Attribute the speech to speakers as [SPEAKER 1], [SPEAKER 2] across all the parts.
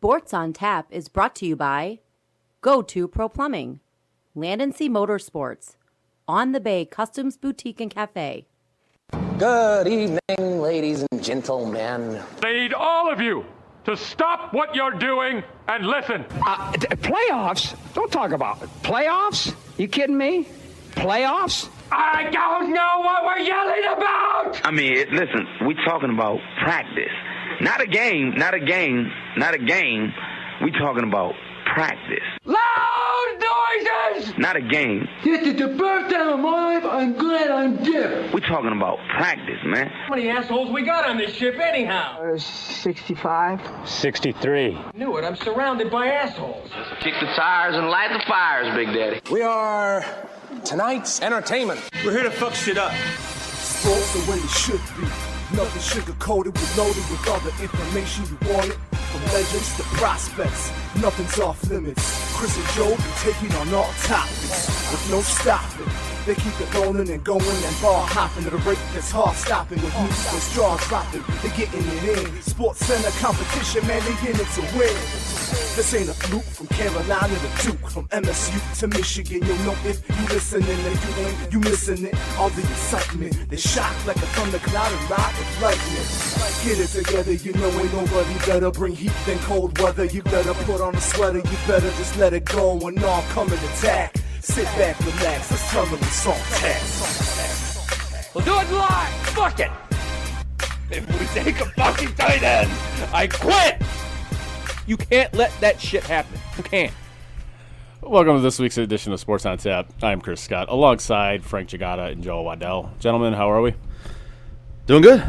[SPEAKER 1] Sports on Tap is brought to you by Go To Pro Plumbing, Land & Sea Motorsports, On the Bay Customs Boutique and Cafe.
[SPEAKER 2] Good evening, ladies and gentlemen.
[SPEAKER 3] I need all of you to stop what you're doing and listen.
[SPEAKER 4] Playoffs? Don't talk about it. Playoffs? You kidding me? Playoffs?
[SPEAKER 3] I don't know what we're yelling about!
[SPEAKER 5] I mean, listen, we're talking about practice. Not a game. We're talking about practice.
[SPEAKER 3] Loud noises!
[SPEAKER 5] Not a game.
[SPEAKER 6] This is the first time in my life I'm glad I'm deaf.
[SPEAKER 5] We're talking about practice, man.
[SPEAKER 3] How many assholes we got on this ship anyhow?
[SPEAKER 6] 65.
[SPEAKER 3] 63. Knew it, I'm surrounded by assholes.
[SPEAKER 5] Kick the tires and light the fires, Big Daddy.
[SPEAKER 2] We are tonight's entertainment.
[SPEAKER 7] We're here to fuck shit up.
[SPEAKER 8] Sports the way it should be. Nothing sugar-coated, with loaded with all the information you wanted. From legends to prospects, nothing's off limits. Chris and Joe be taking on all topics with no stopping. They keep it rolling and going and ball hopping at a rate that's hard stopping. With music and straws dropping, they're getting it in. Sports Center competition, man, they in it to win. This ain't a fluke, from Carolina to Duke, from MSU to Michigan. You'll know if you listening, and you ain't, you missing it. All the excitement, they shock like a thundercloud and rock with lightning. Get it together, you know ain't nobody better. Bring heat than cold weather. You better put on a sweater, you better just let it go and all come and attack. Sit back, relax, let's tell them it's on tap.
[SPEAKER 7] We'll do it live. Fuck it. If we take a fucking tight end, I quit. You can't let that shit happen. You can't.
[SPEAKER 9] Welcome to this week's edition of Sports on Tap. I'm Chris Scott, alongside Frank Giagata and Joe Waddell. Gentlemen, how are we?
[SPEAKER 10] Doing good.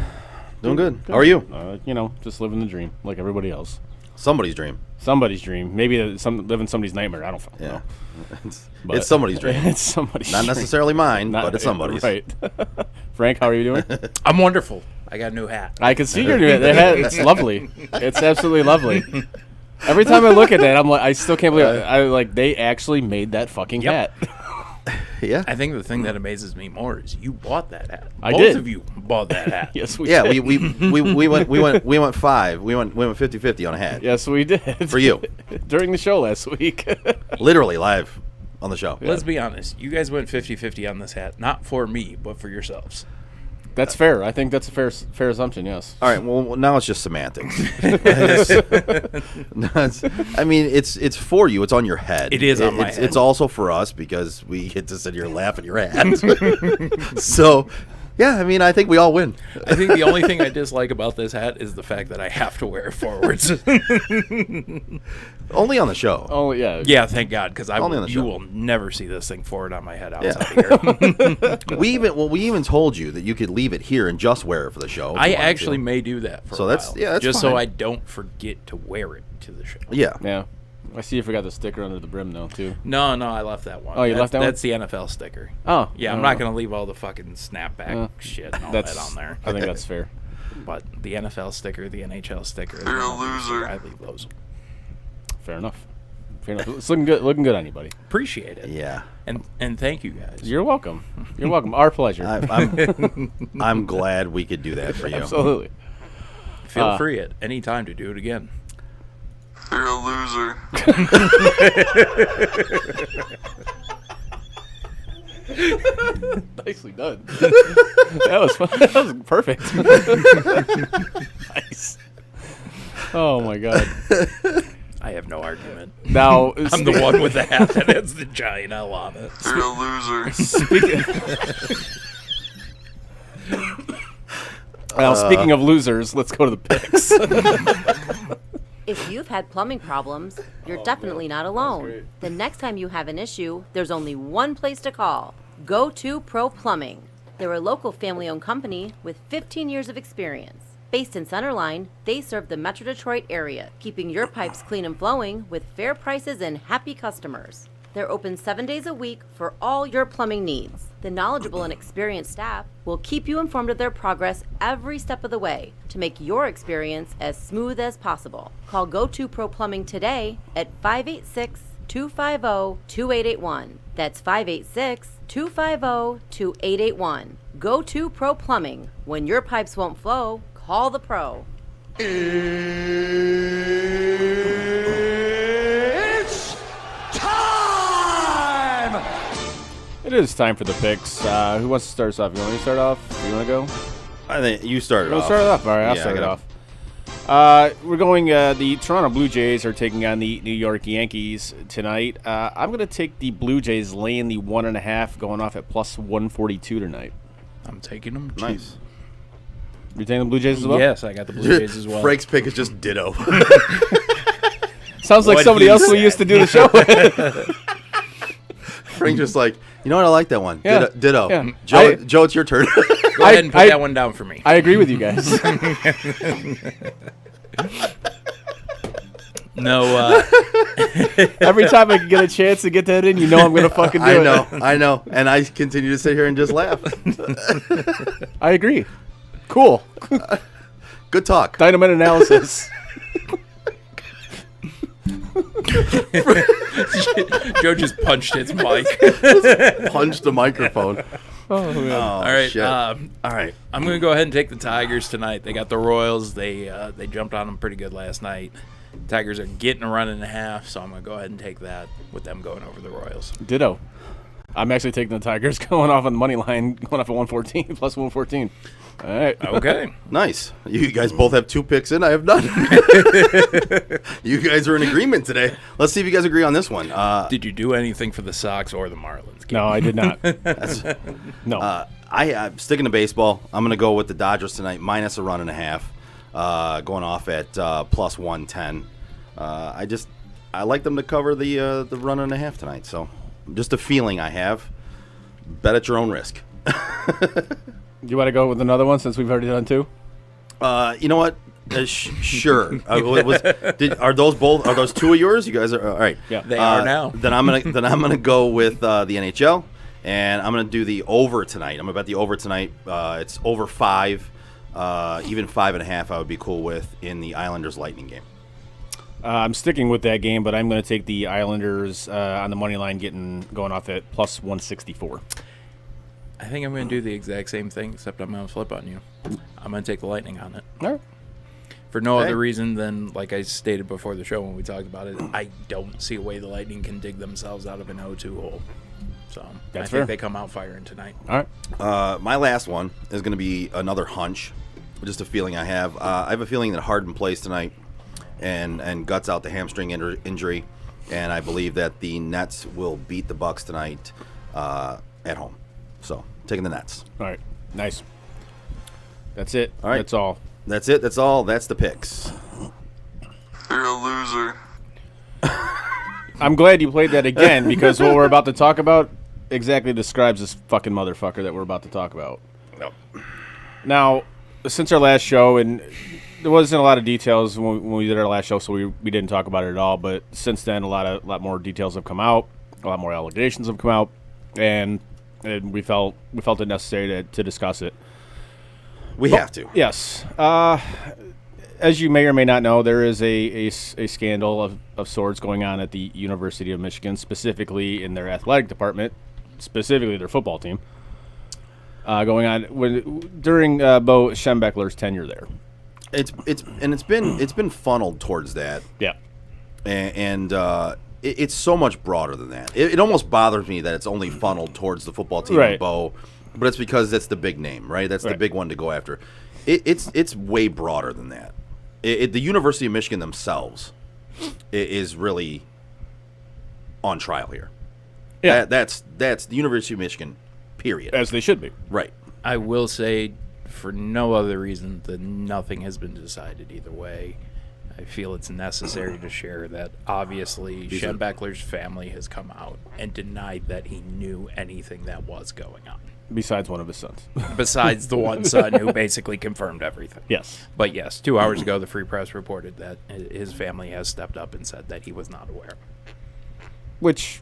[SPEAKER 10] Doing good. How are you?
[SPEAKER 9] Just living the dream, like everybody else.
[SPEAKER 10] Somebody's dream.
[SPEAKER 9] Somebody's dream. Maybe living somebody's nightmare. I don't fucking know.
[SPEAKER 10] It's somebody's dream.
[SPEAKER 9] It's somebody's
[SPEAKER 10] Not
[SPEAKER 9] dream.
[SPEAKER 10] necessarily mine, but it's somebody's.
[SPEAKER 9] Right. Frank, how are you doing?
[SPEAKER 7] I'm wonderful. I got a new hat.
[SPEAKER 9] I can see your new hat. It's lovely. It's absolutely lovely. Every time I look at that, I'm like, I still can't believe they actually made that fucking hat.
[SPEAKER 10] Yeah.
[SPEAKER 7] I think the thing that amazes me more is you bought that hat.
[SPEAKER 9] I
[SPEAKER 7] Both
[SPEAKER 9] did.
[SPEAKER 7] of you bought that hat.
[SPEAKER 9] Yes, we
[SPEAKER 10] Yeah,
[SPEAKER 9] did.
[SPEAKER 10] we went five. We went 50-50 on a hat.
[SPEAKER 9] Yes, we did.
[SPEAKER 10] For you.
[SPEAKER 9] During the show last week.
[SPEAKER 10] Literally live on the show.
[SPEAKER 7] Let's be honest. You guys went 50-50 on this hat. Not for me, but for yourselves.
[SPEAKER 9] That's fair. I think that's a fair assumption, yes.
[SPEAKER 10] All right, well, now it's just semantics. It's for you. It's on your head.
[SPEAKER 7] It is on my head.
[SPEAKER 10] It's also for us because we get to sit here and laugh at your hat. So, yeah, I think we all win.
[SPEAKER 7] I think the only thing I dislike about this hat is the fact that I have to wear it forwards.
[SPEAKER 10] Only on the show.
[SPEAKER 9] Oh, yeah.
[SPEAKER 7] Yeah, thank God, because you will never see this thing forward on my head outside of here.
[SPEAKER 10] We even told you that you could leave it here and just wear it for the show.
[SPEAKER 7] I actually may do that for a while.
[SPEAKER 10] That's
[SPEAKER 7] just
[SPEAKER 10] fine.
[SPEAKER 7] so I don't forget to wear it to the show.
[SPEAKER 10] Yeah.
[SPEAKER 9] Yeah. I see you forgot the sticker under the brim, though, too.
[SPEAKER 7] No, I left that one.
[SPEAKER 9] Oh, you left that one?
[SPEAKER 7] That's the NFL sticker.
[SPEAKER 9] Oh.
[SPEAKER 7] Yeah, I'm not going to leave all the fucking snapback shit and all that on there.
[SPEAKER 9] I think that's fair.
[SPEAKER 7] But the NFL sticker, the NHL sticker,
[SPEAKER 11] You're a loser.
[SPEAKER 7] I leave those.
[SPEAKER 9] Fair enough. It's looking good on you, buddy.
[SPEAKER 7] Appreciate it.
[SPEAKER 10] Yeah.
[SPEAKER 7] And thank you guys.
[SPEAKER 9] You're welcome. You're welcome. Our pleasure.
[SPEAKER 10] I'm glad we could do that for you.
[SPEAKER 9] Absolutely.
[SPEAKER 7] Feel free at any time to do it again.
[SPEAKER 11] You're a loser.
[SPEAKER 9] Nicely done. That was fun. That was perfect. Nice. Oh my God.
[SPEAKER 7] I have no argument.
[SPEAKER 9] Now
[SPEAKER 7] I'm the one with the hat that has the giant L on it.
[SPEAKER 11] You're a loser.
[SPEAKER 9] Speaking of losers, let's go to the picks.
[SPEAKER 1] If you've had plumbing problems, you're definitely not alone. The next time you have an issue, there's only one place to call. Go To Pro Plumbing. They're a local family-owned company with 15 years of experience. Based in Centerline, they serve the Metro Detroit area, keeping your pipes clean and flowing with fair prices and happy customers. They're open 7 days a week for all your plumbing needs. The knowledgeable and experienced staff will keep you informed of their progress every step of the way to make your experience as smooth as possible. Call Go To Pro Plumbing today at 586-250-2881. That's 586-250-2881. Go To Pro Plumbing. When your pipes won't flow, call the pro.
[SPEAKER 9] It is time for the picks. Who wants to start us off? You want me to start off? You want to go?
[SPEAKER 10] I think you started
[SPEAKER 9] We'll
[SPEAKER 10] off.
[SPEAKER 9] start it off. All right, I'll
[SPEAKER 10] Yeah,
[SPEAKER 9] start
[SPEAKER 10] I
[SPEAKER 9] it
[SPEAKER 10] gotta-
[SPEAKER 9] off. We're going. The Toronto Blue Jays are taking on the New York Yankees tonight. I'm going to take the Blue Jays laying the 1.5, going off at plus 142 tonight.
[SPEAKER 7] I'm taking them.
[SPEAKER 10] Nice.
[SPEAKER 9] You're taking the Blue Jays as well?
[SPEAKER 7] Yes, I got the Blue Jays as well.
[SPEAKER 10] Frank's pick is just ditto.
[SPEAKER 9] Sounds like
[SPEAKER 7] What
[SPEAKER 9] somebody
[SPEAKER 7] he
[SPEAKER 9] else we
[SPEAKER 7] said.
[SPEAKER 9] used to do the show with.
[SPEAKER 10] Frank's just like, you know what? I like that one.
[SPEAKER 9] Yeah.
[SPEAKER 10] Ditto.
[SPEAKER 9] Yeah.
[SPEAKER 10] Joe, it's your turn.
[SPEAKER 7] Go ahead and put that one down for me.
[SPEAKER 9] I agree with you guys.
[SPEAKER 7] No.
[SPEAKER 9] Every time I can get a chance to get that in, you know I'm going to fucking do it.
[SPEAKER 10] I know. And I continue to sit here and just laugh.
[SPEAKER 9] I agree. Cool.
[SPEAKER 10] Good talk.
[SPEAKER 9] Dynamite analysis.
[SPEAKER 7] Joe just punched his mic.
[SPEAKER 10] Punched the microphone.
[SPEAKER 9] Oh, man.
[SPEAKER 7] All right.
[SPEAKER 10] shit.
[SPEAKER 7] All right. I'm going to go ahead and take the Tigers tonight. They got the Royals. They jumped on them pretty good last night. Tigers are getting a run and a half, so I'm going to go ahead and take that with them going over the Royals.
[SPEAKER 9] Ditto. I'm actually taking the Tigers going off on the money line, going off at 114, plus 114. All right.
[SPEAKER 7] Okay.
[SPEAKER 10] Nice. You guys both have 2 picks in. I have none. You guys are in agreement today. Let's see if you guys agree on this one.
[SPEAKER 7] Did you do anything for the Sox or the Marlins game?
[SPEAKER 9] No, I did not. No.
[SPEAKER 10] I'm sticking to baseball. I'm going to go with the Dodgers tonight, minus a run and a half, going off at plus 110. I like them to cover the run and a half tonight. So just a feeling I have. Bet at your own risk.
[SPEAKER 9] You want to go with another one since we've already done 2?
[SPEAKER 10] You know what? Sure. Are those 2 of yours? You guys are all right.
[SPEAKER 9] Yeah,
[SPEAKER 7] they are now.
[SPEAKER 10] Then I'm gonna go with the NHL, and I'm gonna do the over tonight. I'm gonna bet the over tonight. It's over 5, even 5.5. I would be cool with in the Islanders Lightning game.
[SPEAKER 9] I'm sticking with that game, but I'm going to take the Islanders on the money line, going off at plus 164.
[SPEAKER 7] I think I'm going to do the exact same thing, except I'm going to flip on you. I'm going to take the Lightning on it.
[SPEAKER 9] All right.
[SPEAKER 7] For no other reason than, like I stated before the show when we talked about it, I don't see a way the Lightning can dig themselves out of an 0-2 hole. So I think they come out firing tonight.
[SPEAKER 9] All
[SPEAKER 10] right. My last one is going to be another hunch, just a feeling I have. I have a feeling that Harden plays tonight and guts out the hamstring injury, and I believe that the Nets will beat the Bucks tonight at home. So, taking the Nets.
[SPEAKER 9] All right. Nice. That's it.
[SPEAKER 10] All right.
[SPEAKER 9] That's all.
[SPEAKER 10] That's it. That's all. That's the picks.
[SPEAKER 11] You're a loser.
[SPEAKER 9] I'm glad you played that again because what we're about to talk about exactly describes this fucking motherfucker that we're about to talk about.
[SPEAKER 10] Nope.
[SPEAKER 9] Now, since our last show, and there wasn't a lot of details when we did our last show, so we didn't talk about it at all. But since then, a lot more details have come out, a lot more allegations have come out, and we felt it necessary to discuss it.
[SPEAKER 10] We have to.
[SPEAKER 9] Yes. As you may or may not know, there is a scandal of sorts going on at the University of Michigan, specifically in their athletic department, specifically their football team, going on during Bo Schembechler's tenure there.
[SPEAKER 10] It's been funneled towards that.
[SPEAKER 9] Yeah.
[SPEAKER 10] And it's so much broader than that. It almost bothers me that it's only funneled towards the football team and Bo, but it's because that's the big name, right? That's the big one to go after. It's way broader than that. The University of Michigan themselves is really on trial here.
[SPEAKER 9] Yeah,
[SPEAKER 10] that's the University of Michigan, period.
[SPEAKER 9] As they should be.
[SPEAKER 10] Right.
[SPEAKER 7] I will say, for no other reason than nothing has been decided either way, I feel it's necessary to share that obviously Schembechler's family has come out and denied that he knew anything that was going on.
[SPEAKER 9] Besides one of his sons.
[SPEAKER 7] Besides the one son who basically confirmed everything.
[SPEAKER 9] Yes.
[SPEAKER 7] But yes, 2 hours ago, the Free Press reported that his family has stepped up and said that he was not aware.
[SPEAKER 9] Which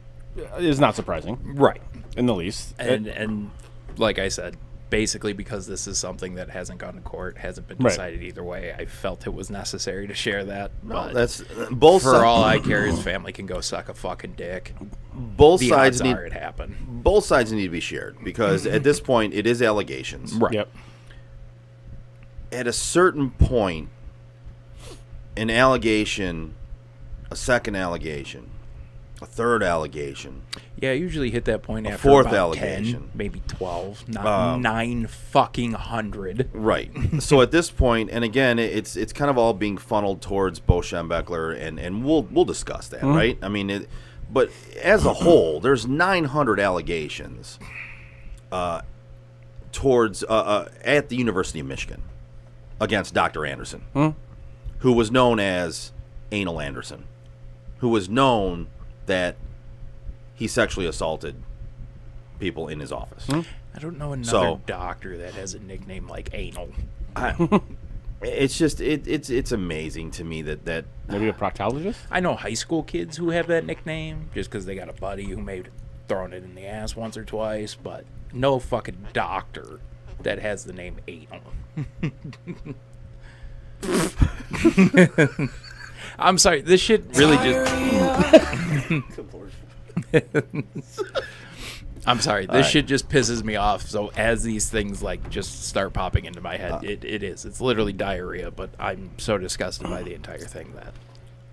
[SPEAKER 9] is not surprising.
[SPEAKER 7] Right.
[SPEAKER 9] In the least.
[SPEAKER 7] And like I said, basically because this is something that hasn't gone to court, hasn't been decided either way, I felt it was necessary to share that.
[SPEAKER 10] No,
[SPEAKER 7] but
[SPEAKER 10] that's both
[SPEAKER 7] for all I care, his family can go suck a fucking dick.
[SPEAKER 10] Both
[SPEAKER 7] the
[SPEAKER 10] sides
[SPEAKER 7] odds
[SPEAKER 10] need
[SPEAKER 7] are it happened.
[SPEAKER 10] Both sides need to be shared because at this point it is allegations.
[SPEAKER 7] Right.
[SPEAKER 9] Yep.
[SPEAKER 10] At a certain point, an allegation, a second allegation, a third allegation.
[SPEAKER 7] Yeah, I usually hit that point
[SPEAKER 10] A
[SPEAKER 7] after
[SPEAKER 10] fourth
[SPEAKER 7] about
[SPEAKER 10] allegation.
[SPEAKER 7] 10, maybe 12, not 900.
[SPEAKER 10] Right. So at this point, and again, it's kind of all being funneled towards Bo Schembechler, and we'll discuss that, right? I mean, but as a whole, there's 900 allegations towards at the University of Michigan against Dr. Anderson, who was known as Anal Anderson, who was known that he sexually assaulted people in his office.
[SPEAKER 7] I don't know another doctor that has a nickname like Anal.
[SPEAKER 10] It's just it's amazing to me that
[SPEAKER 9] maybe a proctologist.
[SPEAKER 7] I know high school kids who have that nickname just because they got a buddy who may have thrown it in the ass once or twice, but no fucking doctor that has the name Anal. I'm sorry, this shit really just. I'm sorry, this shit just pisses me off. So as these things like just start popping into my head, it's literally diarrhea. But I'm so disgusted by the entire thing that.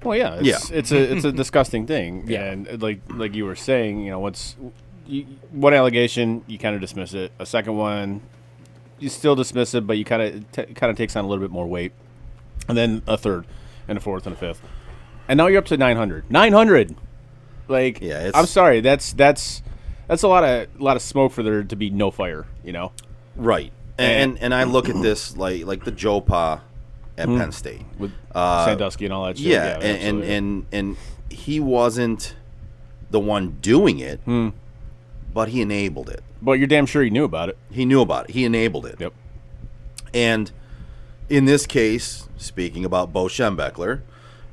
[SPEAKER 9] Well, yeah, it's a disgusting thing.
[SPEAKER 7] Yeah.
[SPEAKER 9] And like you were saying, one allegation you kind of dismiss it. A second one, you still dismiss it, but you kind of takes on a little bit more weight. And then a third, and a fourth, and a fifth, and now you're up to 900. 900. Like,
[SPEAKER 10] yeah,
[SPEAKER 9] I'm sorry, that's a lot of smoke for there to be no fire.
[SPEAKER 10] Right. And I look at this like the Joe Pa at Penn State
[SPEAKER 9] with Sandusky and all that shit.
[SPEAKER 10] Yeah, and he wasn't the one doing it, but he enabled it.
[SPEAKER 9] But you're damn sure he knew about it.
[SPEAKER 10] He knew about it. He enabled it.
[SPEAKER 9] Yep.
[SPEAKER 10] And in this case, speaking about Bo Schembechler,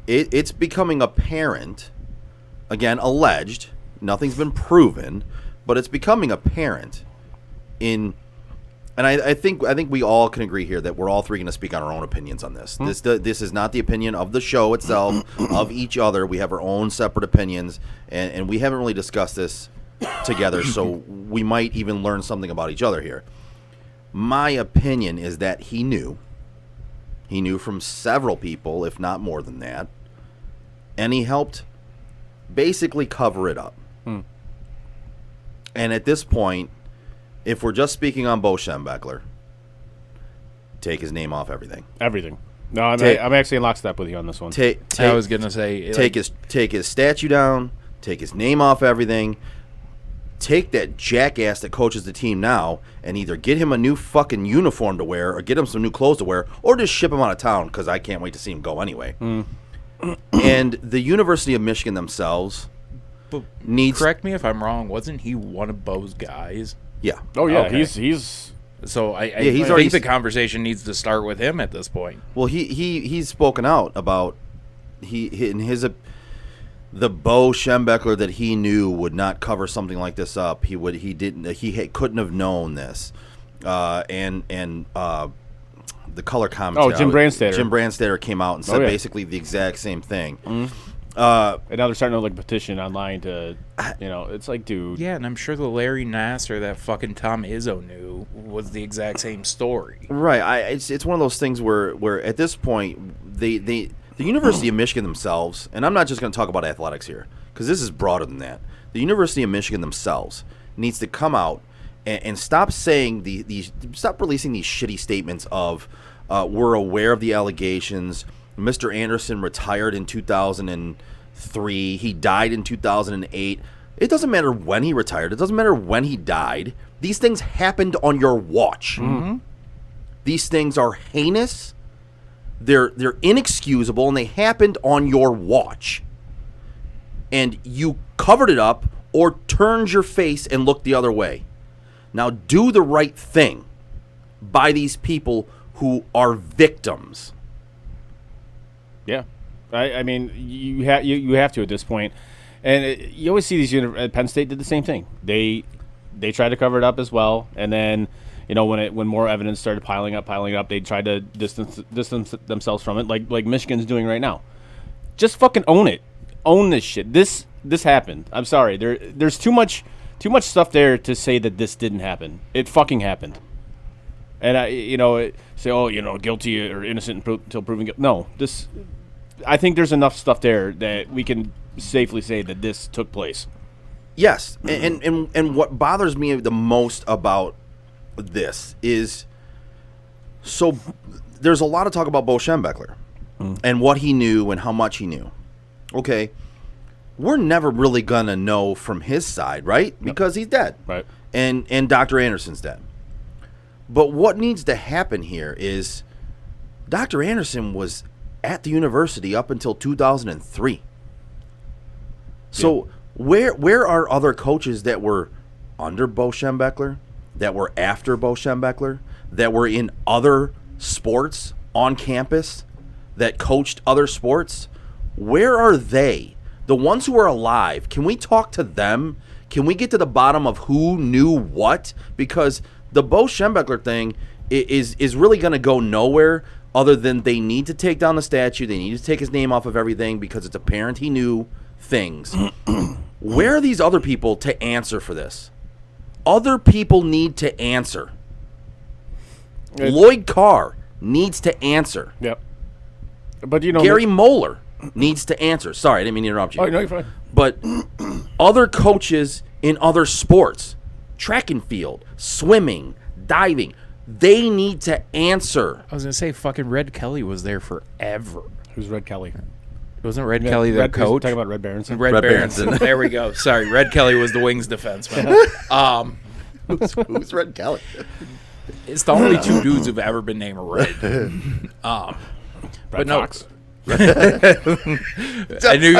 [SPEAKER 10] it's becoming apparent, again, alleged, nothing's been proven, but it's becoming apparent and I think we all can agree here that we're all three going to speak on our own opinions on this. This is not the opinion of the show itself, of each other. We have our own separate opinions, and we haven't really discussed this together, so we might even learn something about each other here. My opinion is that he knew from several people, if not more than that, and he helped basically cover it up. And at this point, if we're just speaking on Bo Schembechler, take his name off everything.
[SPEAKER 9] Everything. No, I'm actually in lockstep with you on this one.
[SPEAKER 7] I was gonna say
[SPEAKER 10] take his statue down, take his name off everything, take that jackass that coaches the team now, and either get him a new fucking uniform to wear, or get him some new clothes to wear, or just ship him out of town because I can't wait to see him go anyway. And the University of Michigan themselves needs.
[SPEAKER 7] Correct me if I'm wrong. Wasn't he one of Bo's guys?
[SPEAKER 10] Yeah.
[SPEAKER 9] Oh yeah.
[SPEAKER 7] Okay.
[SPEAKER 9] He's.
[SPEAKER 7] So I
[SPEAKER 10] he's
[SPEAKER 7] think
[SPEAKER 10] already
[SPEAKER 7] the conversation needs to start with him at this point.
[SPEAKER 10] Well, he's spoken out about the Bo Schembechler that he knew would not cover something like this up. He couldn't have known this, and the color commentator.
[SPEAKER 9] Jim Brandstatter.
[SPEAKER 10] Jim Brandstatter came out and said basically the exact same thing.
[SPEAKER 9] And now they're starting to petition online to, it's like, dude.
[SPEAKER 7] Yeah, and I'm sure the Larry Nassar that fucking Tom Izzo knew was the exact same story.
[SPEAKER 10] Right. It's one of those things where at this point the University of Michigan themselves, and I'm not just going to talk about athletics here because this is broader than that. The University of Michigan themselves needs to come out and stop saying stop releasing these shitty statements of we're aware of the allegations. Mr. Anderson retired in 2003. He died in 2008. It doesn't matter when he retired. It doesn't matter when he died. These things happened on your watch.
[SPEAKER 9] Mm-hmm.
[SPEAKER 10] These things are heinous. They're inexcusable, and they happened on your watch. And you covered it up or turned your face and looked the other way. Now do the right thing by these people who are victims.
[SPEAKER 9] Yeah, I mean, you have to at this point, and you always see these. Penn State did the same thing. They tried to cover it up as well, and then when more evidence started piling up, they tried to distance themselves from it, like Michigan's doing right now. Just fucking own it, own this shit. This happened. I'm sorry. There's too much stuff there to say that this didn't happen. It fucking happened. And say, guilty or innocent until proven guilty. No, I think there's enough stuff there that we can safely say that this took place.
[SPEAKER 10] Yes, and what bothers me the most about this is, so there's a lot of talk about Bo Schembechler and what he knew and how much he knew. Okay, we're never really gonna know from his side, right? Because he's dead,
[SPEAKER 9] right?
[SPEAKER 10] And Dr. Anderson's dead. But what needs to happen here is Dr. Anderson was at the university up until 2003. So where are other coaches that were under Bo Schembechler, that were after Bo Schembechler, that were in other sports on campus, that coached other sports? Where are they? The ones who are alive, can we talk to them? Can we get to the bottom of who knew what? Because the Bo Schembechler thing is really going to go nowhere other than they need to take down the statue. They need to take his name off of everything because it's apparent he knew things. Where are these other people to answer for this? Other people need to answer. Lloyd Carr needs to answer.
[SPEAKER 9] Yep. But
[SPEAKER 10] Gary Moeller needs to answer. Sorry, I didn't mean to interrupt you.
[SPEAKER 9] Oh, no, you're fine.
[SPEAKER 10] But other coaches in other sports, track and field, swimming, diving, they need to answer.
[SPEAKER 7] I was going to say fucking Red Kelly was there forever.
[SPEAKER 9] Who's Red Kelly?
[SPEAKER 7] Wasn't Red Kelly the coach?
[SPEAKER 9] Talking about Red Berenson.
[SPEAKER 7] Red Berenson. There we go. Sorry, Red Kelly was the Wings defenseman.
[SPEAKER 10] Who's Red Kelly?
[SPEAKER 7] It's the only two dudes who've ever been named Red. But no.
[SPEAKER 9] Fox.
[SPEAKER 7] I knew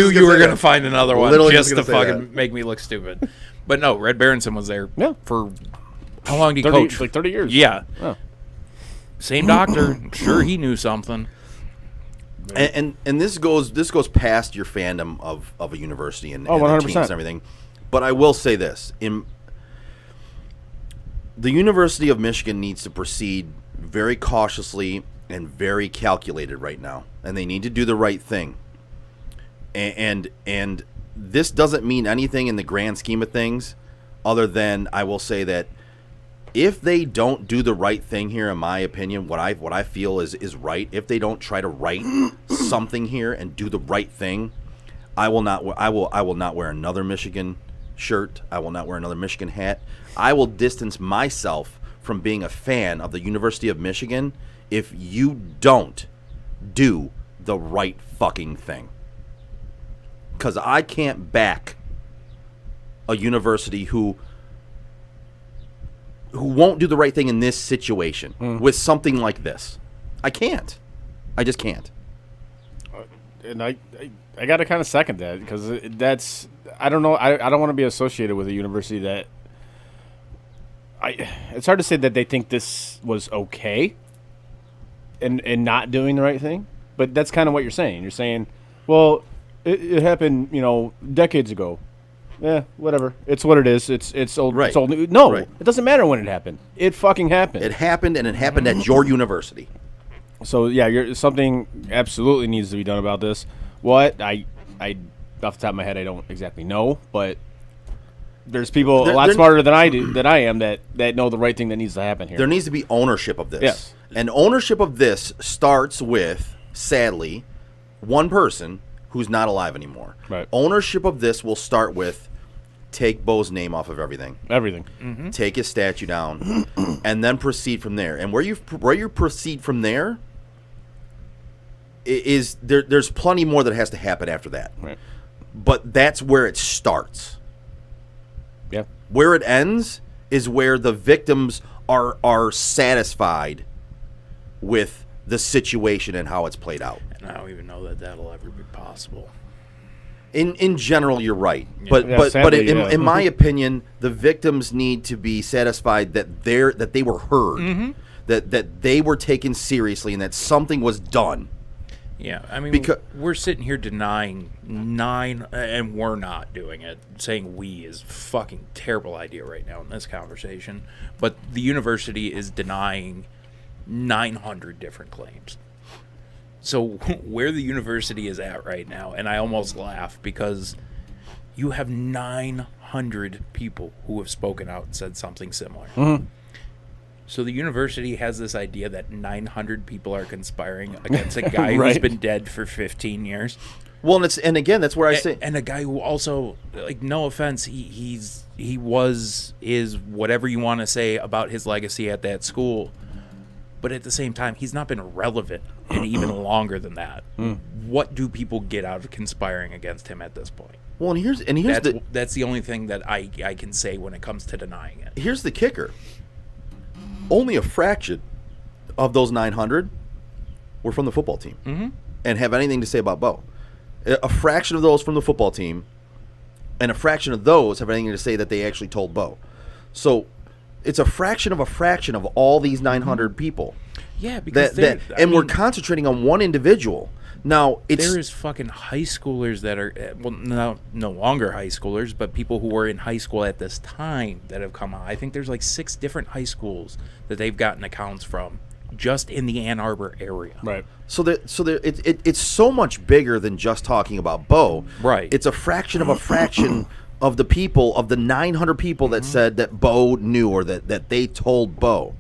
[SPEAKER 7] you were going to find another one just to fucking make me look stupid. But no, Red Berenson was there for how long did he coach?
[SPEAKER 9] Like 30 years.
[SPEAKER 7] Yeah.
[SPEAKER 9] Oh.
[SPEAKER 7] Same doctor. I'm sure he knew something.
[SPEAKER 10] And this goes past your fandom of a university and, and
[SPEAKER 9] 100%.
[SPEAKER 10] teams and everything. But I will say this: the University of Michigan needs to proceed very cautiously and very calculated right now, and they need to do the right thing. And this doesn't mean anything in the grand scheme of things, other than I will say that if they don't do the right thing here, in my opinion, what I feel is right, if they don't try to right something here and do the right thing, I will not wear another Michigan shirt. I will not wear another Michigan hat. I will distance myself from being a fan of the University of Michigan if you don't do the right fucking thing. Because I can't back a university who won't do the right thing in this situation with something like this. I can't. I just can't.
[SPEAKER 9] And I got to kind of second that, because that's, I don't know, I don't want to be associated with a university that, it's hard to say that they think this was okay and not doing the right thing, but that's kind of what you're saying. You're saying, well, it happened, decades ago. Yeah, whatever. It's what it is. It's old.
[SPEAKER 10] Right.
[SPEAKER 9] It's old. No,
[SPEAKER 10] right.
[SPEAKER 9] It doesn't matter when it happened. It fucking happened.
[SPEAKER 10] It happened, and it happened at your university.
[SPEAKER 9] So yeah, something absolutely needs to be done about this. What I off the top of my head, I don't exactly know, but there's people a lot smarter than I am that know the right thing that needs to happen here.
[SPEAKER 10] There needs to be ownership of this.
[SPEAKER 9] Yes.
[SPEAKER 10] And ownership of this starts with, sadly, one person who's not alive anymore.
[SPEAKER 9] Right.
[SPEAKER 10] Ownership of this will start with take Bo's name off of everything.
[SPEAKER 9] Everything.
[SPEAKER 7] Mm-hmm.
[SPEAKER 10] Take his statue down, and then proceed from there. And where you proceed from there is there's plenty more that has to happen after that.
[SPEAKER 9] Right.
[SPEAKER 10] But that's where it starts.
[SPEAKER 9] Yeah.
[SPEAKER 10] Where it ends is where the victims are satisfied with the situation and how it's played out.
[SPEAKER 7] And I don't even know that that'll ever be possible.
[SPEAKER 10] In general, you're right,
[SPEAKER 7] Yeah.
[SPEAKER 10] but
[SPEAKER 9] Sadly,
[SPEAKER 10] in my opinion, the victims need to be satisfied that they were heard, that they were taken seriously, and that something was done.
[SPEAKER 7] Yeah, I mean,
[SPEAKER 10] Because
[SPEAKER 7] we're sitting here denying 9, and we're not doing it. Saying we is a fucking terrible idea right now in this conversation. But the university is denying 900 different claims. So where the university is at right now, and I almost laugh because you have 900 people who have spoken out and said something similar.
[SPEAKER 9] Mm-hmm.
[SPEAKER 7] So the university has this idea that 900 people are conspiring against a guy
[SPEAKER 9] Right.
[SPEAKER 7] who's been dead for 15 years.
[SPEAKER 10] Well, and again, that's where I say,
[SPEAKER 7] and a guy who also, like, no offense, he is whatever you want to say about his legacy at that school, but at the same time, he's not been relevant in even longer than that. What do people get out of conspiring against him at this point?
[SPEAKER 10] Well, and
[SPEAKER 7] that's the only thing that I can say when it comes to denying it.
[SPEAKER 10] Here's the kicker: only a fraction of those 900 were from the football team, and have anything to say about Bo. A fraction of those from the football team, and a fraction of those have anything to say that they actually told Bo. So it's a fraction of all these 900 people.
[SPEAKER 7] Yeah, because
[SPEAKER 10] we're concentrating on one individual. Now
[SPEAKER 7] there's fucking high schoolers that are no longer high schoolers, but people who were in high school at this time that have come out. I think there's like 6 different high schools that they've gotten accounts from just in the Ann Arbor area.
[SPEAKER 9] Right.
[SPEAKER 10] So it's so much bigger than just talking about Bo.
[SPEAKER 7] Right.
[SPEAKER 10] It's a fraction of a fraction of the people, of the 900 people that said that Bo knew or that they told Bo.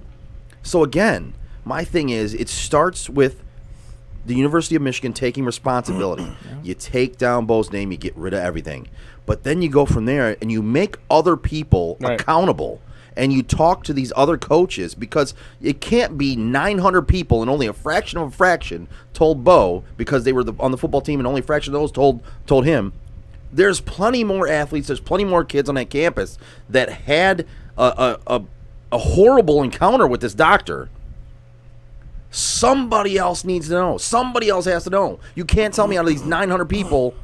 [SPEAKER 10] So again, my thing is, it starts with the University of Michigan taking responsibility. You take down Bo's name, you get rid of everything. But then you go from there and you make other people accountable. And you talk to these other coaches, because it can't be 900 people and only a fraction of a fraction told Bo because they were on the football team, and only a fraction of those told him. There's plenty more athletes. There's plenty more kids on that campus that had a horrible encounter with this doctor. Somebody else needs to know. Somebody else has to know. You can't tell me out of these 900 people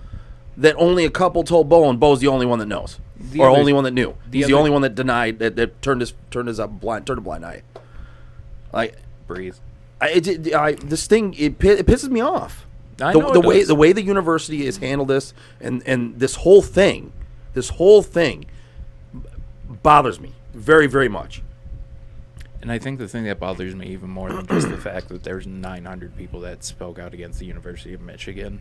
[SPEAKER 10] that only a couple told Bo, and Bo's the only one that knows. Only one that knew. He's the only one that denied, that turned a blind eye. Like,
[SPEAKER 7] breathe.
[SPEAKER 10] This thing, it pisses me off. The way the university has handled this, and this whole thing bothers me very, very much.
[SPEAKER 7] And I think the thing that bothers me even more than just the fact that there's 900 people that spoke out against the University of Michigan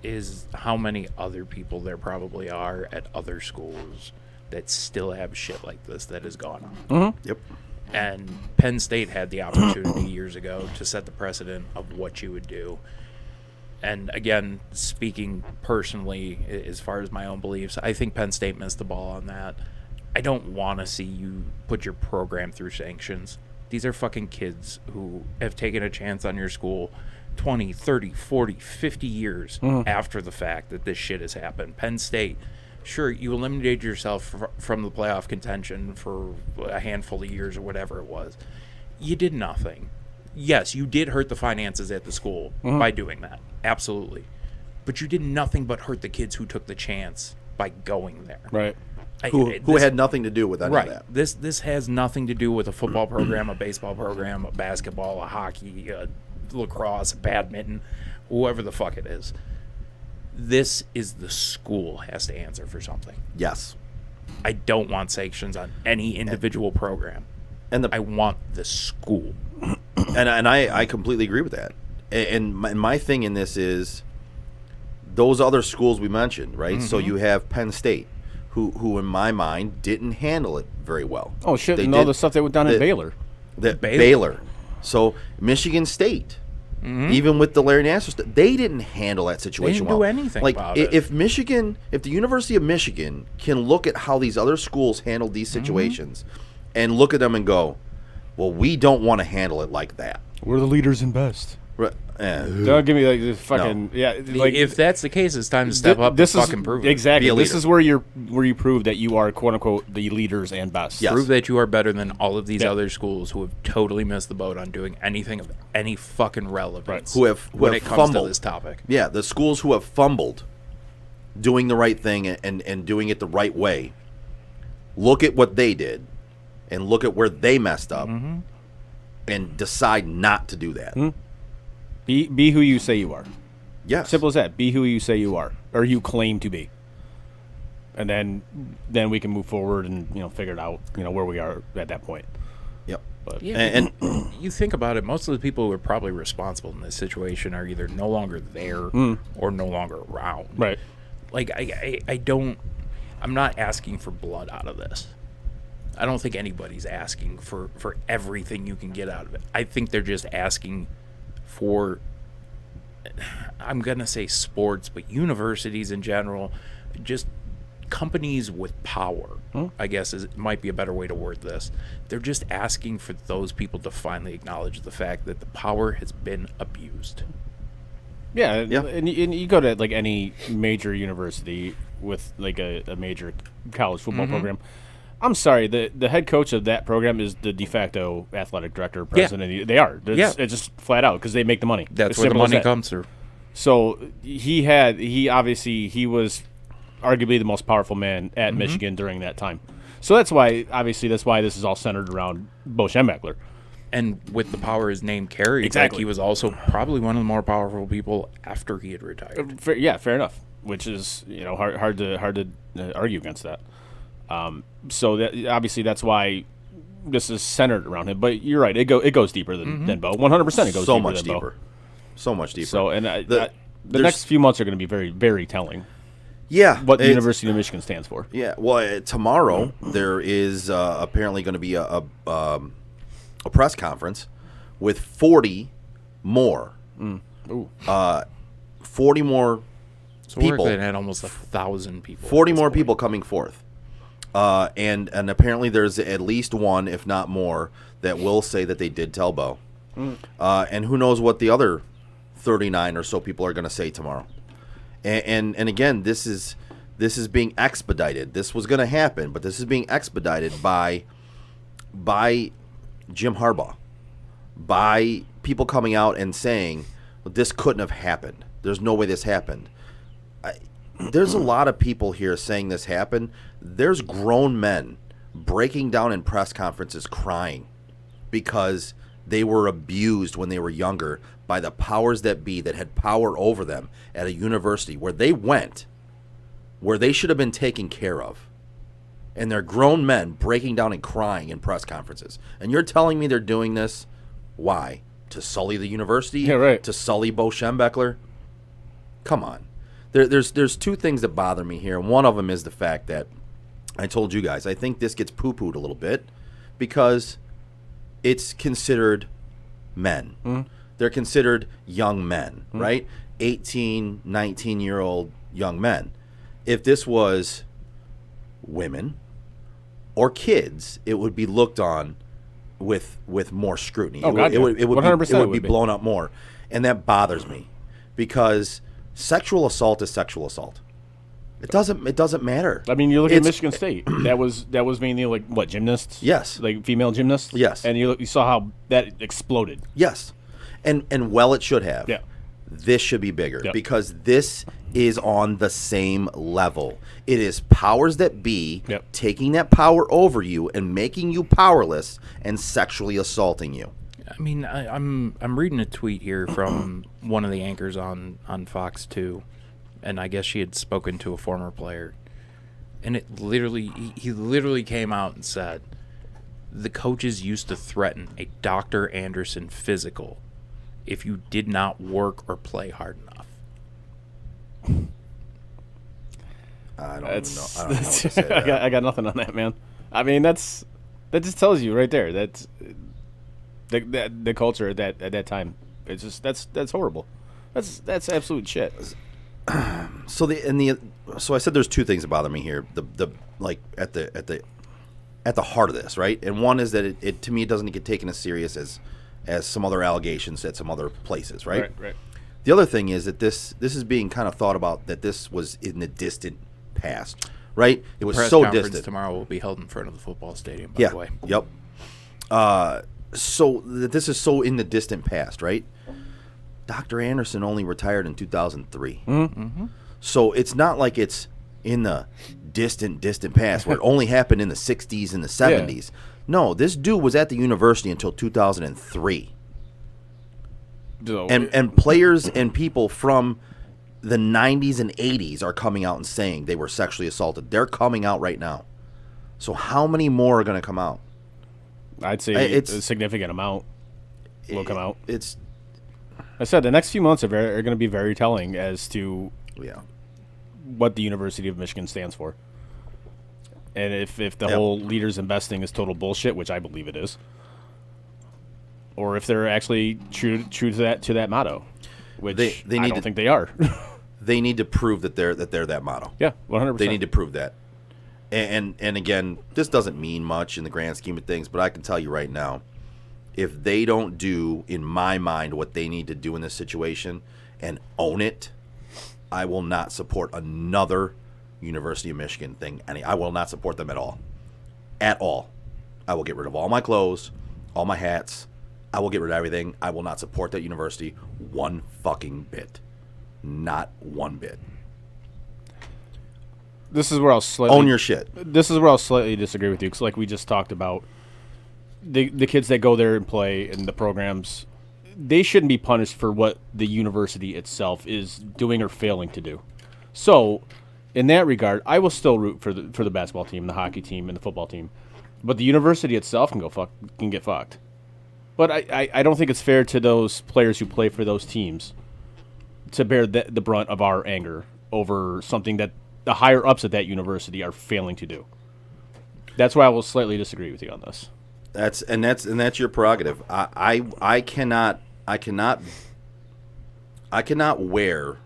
[SPEAKER 7] is how many other people there probably are at other schools that still have shit like this that has gone on.
[SPEAKER 10] Yep.
[SPEAKER 7] And Penn State had the opportunity years ago to set the precedent of what you would do. And again, speaking personally, as far as my own beliefs, I think Penn State missed the ball on that. I don't want to see you put your program through sanctions. These are fucking kids who have taken a chance on your school 20, 30, 40, 50 years after the fact that this shit has happened. Penn State, sure, you eliminated yourself from the playoff contention for a handful of years or whatever it was. You did nothing. Yes, you did hurt the finances at the school by doing that. Absolutely. But you did nothing but hurt the kids who took the chance by going there.
[SPEAKER 9] Right.
[SPEAKER 10] Who had nothing to do with any of that.
[SPEAKER 7] This has nothing to do with a football program, a baseball program, a basketball, a hockey, a lacrosse, badminton, whoever the fuck it is. This is the school has to answer for something.
[SPEAKER 10] Yes.
[SPEAKER 7] I don't want sanctions on any individual program. I want the school.
[SPEAKER 10] And I completely agree with that. And my thing in this is those other schools we mentioned, right? So you have Penn State, who in my mind didn't handle it very well.
[SPEAKER 9] Oh shit! And all the stuff that was done at Baylor.
[SPEAKER 10] Baylor. So Michigan State, even with the Larry Nassar stuff, they didn't handle that situation well.
[SPEAKER 7] They didn't do anything about it.
[SPEAKER 10] If the University of Michigan can look at how these other schools handled these situations, and look at them and go, well, we don't want to handle it like that.
[SPEAKER 9] We're the leaders and best.
[SPEAKER 10] Right.
[SPEAKER 9] Don't give me like this fucking Like
[SPEAKER 7] if that's the case, it's time to step up.
[SPEAKER 9] This
[SPEAKER 7] and fucking prove it.
[SPEAKER 9] Exactly. This is where you prove that you are quote unquote the leaders and best.
[SPEAKER 7] Yes. Prove that you are better than all of these other schools who have totally missed the boat on doing anything of any fucking relevance.
[SPEAKER 10] Who have
[SPEAKER 7] when it comes
[SPEAKER 10] fumbled
[SPEAKER 7] to this topic.
[SPEAKER 10] Yeah, the schools who have fumbled, doing the right thing and doing it the right way. Look at what they did, and look at where they messed up, and decide not to do that.
[SPEAKER 9] Be who you say you are.
[SPEAKER 10] Yes.
[SPEAKER 9] Simple as that. Be who you say you are, or you claim to be. And then we can move forward and figure it out. Where we are at that point.
[SPEAKER 10] Yep.
[SPEAKER 9] But
[SPEAKER 7] and you think about it, most of the people who are probably responsible in this situation are either no longer there or no longer around.
[SPEAKER 9] Right.
[SPEAKER 7] Like I'm not asking for blood out of this. I don't think anybody's asking for everything you can get out of it. I think they're just asking for I'm going to say sports, but universities in general, just companies with power, I guess might be a better way to word this. They're just asking for those people to finally acknowledge the fact that the power has been abused.
[SPEAKER 9] Yeah. And you go to like any major university with like a major college football program. I'm sorry, the head coach of that program is the de facto athletic director, president. They are. It's just flat out because they make the money.
[SPEAKER 7] That's where the money comes through.
[SPEAKER 9] So he was arguably the most powerful man at Michigan during that time. So that's why this is all centered around Bo Schembechler.
[SPEAKER 7] And with the power his name carried,
[SPEAKER 9] exactly.
[SPEAKER 7] Like he was also probably one of the more powerful people after he had retired.
[SPEAKER 9] Fair enough. Which is hard to argue against that. So that obviously that's why this is centered around him. But you're right; it goes deeper than Bo. 100%, it goes
[SPEAKER 10] so
[SPEAKER 9] deeper
[SPEAKER 10] much
[SPEAKER 9] than
[SPEAKER 10] deeper,
[SPEAKER 9] Bo.
[SPEAKER 10] So much deeper.
[SPEAKER 9] So the next few months are going to be very, very telling.
[SPEAKER 10] Yeah,
[SPEAKER 9] what the University of Michigan stands for.
[SPEAKER 10] Yeah, well, tomorrow there is apparently going to be a press conference with 40 more. 40 more
[SPEAKER 7] so
[SPEAKER 10] people.
[SPEAKER 7] We're at almost 1,000 people.
[SPEAKER 10] 40 more people coming forth, and apparently there's at least one, if not more, that will say that they did tell Bo. And who knows what the other 39 or so people are going to say tomorrow. And again, this is being expedited. This was going to happen, but this is being expedited by Jim Harbaugh, by people coming out and saying, well, this couldn't have happened. There's no way this happened. There's a lot of people here saying this happened. There's grown men breaking down in press conferences crying because they were abused when they were younger by the powers that be that had power over them at a university where they went, where they should have been taken care of. And they're grown men breaking down and crying in press conferences. And you're telling me they're doing this, why? To sully the university?
[SPEAKER 9] Yeah, right.
[SPEAKER 10] To sully Bo Schembechler? Come on. There's two things that bother me here. One of them is the fact that, I told you guys, I think this gets poo-pooed a little bit because it's considered men. They're considered young men, right? 18, 19-year-old young men. If this was women or kids, it would be looked on with more scrutiny.
[SPEAKER 9] Oh,
[SPEAKER 10] it would
[SPEAKER 9] 100%
[SPEAKER 10] be blown up more. And that bothers me because sexual assault is sexual assault. It doesn't matter.
[SPEAKER 9] I mean, you look at Michigan State. That was mainly like what, gymnasts?
[SPEAKER 10] Yes.
[SPEAKER 9] Like female gymnasts?
[SPEAKER 10] Yes.
[SPEAKER 9] And you saw how that exploded.
[SPEAKER 10] Yes. And well, it should have.
[SPEAKER 9] Yeah.
[SPEAKER 10] This should be bigger because this is on the same level. It is powers that be taking that power over you and making you powerless and sexually assaulting you.
[SPEAKER 7] I mean, I'm reading a tweet here from one of the anchors on Fox 2, and I guess she had spoken to a former player, and it he literally came out and said, the coaches used to threaten a Dr. Anderson physical if you did not work or play hard enough.
[SPEAKER 10] I don't even know what to say to that.
[SPEAKER 9] I got nothing on that, man. I mean, that just tells you right there that the culture at that time. It's just that's horrible. That's absolute shit.
[SPEAKER 10] So I said there's two things that bother me here. The like at the heart of this, right? And one is that it to me it doesn't get taken as serious as some other allegations at some other places, right?
[SPEAKER 9] Right.
[SPEAKER 10] The other thing is that this is being kind of thought about that this was in the distant past, right? It was so distant.
[SPEAKER 7] Tomorrow will be held in front of the football stadium, by the way.
[SPEAKER 10] Yep. So that this is so in the distant past, right? Dr. Anderson only retired in 2003. So it's not like it's in the distant past where it only happened in the 60s and the 70s. Yeah. No, this dude was at the university until 2003. And players and people from the 90s and 80s are coming out and saying they were sexually assaulted. They're coming out right now. So how many more are going to come out?
[SPEAKER 9] I'd say a significant amount will come out. I said the next few months are going to be very telling as to what the University of Michigan stands for. And if the whole leaders investing is total bullshit, which I believe it is, or if they're actually true to that motto. which
[SPEAKER 10] they
[SPEAKER 9] I
[SPEAKER 10] need
[SPEAKER 9] don't
[SPEAKER 10] to,
[SPEAKER 9] think they are.
[SPEAKER 10] They need to prove that they're that model.
[SPEAKER 9] Yeah, 100%.
[SPEAKER 10] They need to prove that. And again, this doesn't mean much in the grand scheme of things, but I can tell you right now, if they don't do, in my mind, what they need to do in this situation and own it, I will not support another University of Michigan thing. I will not support them at all. At all. I will get rid of all my clothes, all my hats. I will get rid of everything. I will not support that university one fucking bit. Not one bit.
[SPEAKER 9] This is where I'll slightly
[SPEAKER 10] own your shit.
[SPEAKER 9] This is where I'll slightly disagree with you, because like we just talked about, the kids that go there and play in the programs, they shouldn't be punished for what the university itself is doing or failing to do. So, in that regard, I will still root for the basketball team, the hockey team, and the football team, but the university itself can get fucked. But I don't think it's fair to those players who play for those teams to bear the brunt of our anger over something that the higher ups at that university are failing to do. That's why I will slightly disagree with you on this.
[SPEAKER 10] That's your prerogative. I cannot wear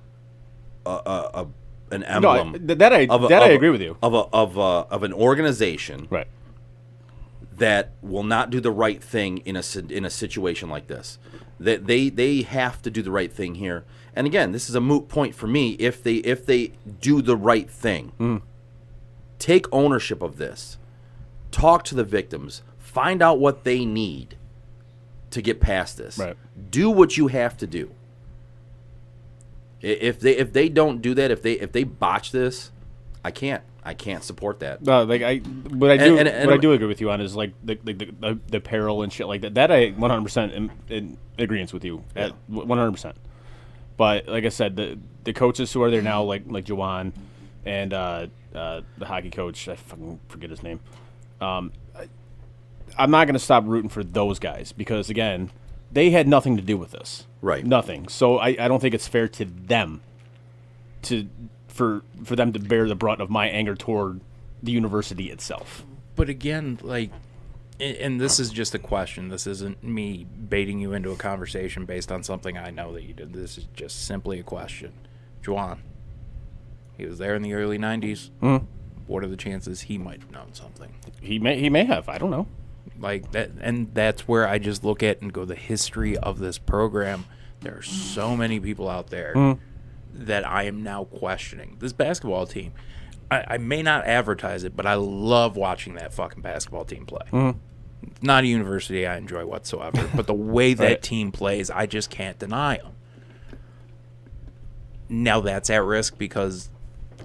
[SPEAKER 10] an emblem.
[SPEAKER 9] No, I agree with you.
[SPEAKER 10] Of an organization,
[SPEAKER 9] right,
[SPEAKER 10] that will not do the right thing in a situation like this. That they have to do the right thing here. And again, this is a moot point for me if they do the right thing. Take ownership of this. Talk to the victims. Find out what they need to get past this.
[SPEAKER 9] Right.
[SPEAKER 10] Do what you have to do. If they don't do that, if they botch this, I can't support that.
[SPEAKER 9] What I do agree with you on is like the apparel and shit like that. That I 100% am in agreement with you at 100%. But like I said, the coaches who are there now, like Juwan and the hockey coach, I fucking forget his name. I'm not going to stop rooting for those guys because, again, they had nothing to do with this.
[SPEAKER 10] Right.
[SPEAKER 9] Nothing. So I don't think it's fair to them for them to bear the brunt of my anger toward the university itself.
[SPEAKER 7] But again, like, and this is just a question. This isn't me baiting you into a conversation based on something I know that you did. This is just simply a question. Juwan, he was there in the early 90s.
[SPEAKER 9] Mm-hmm.
[SPEAKER 7] What are the chances he might have known something?
[SPEAKER 9] He may have. I don't know.
[SPEAKER 7] Like that, and that's where I just look at and go, the history of this program. There are so many people out there that I am now questioning. This basketball team, I may not advertise it, but I love watching that fucking basketball team play. Not a university I enjoy whatsoever, but the way that team plays, I just can't deny them. Now that's at risk because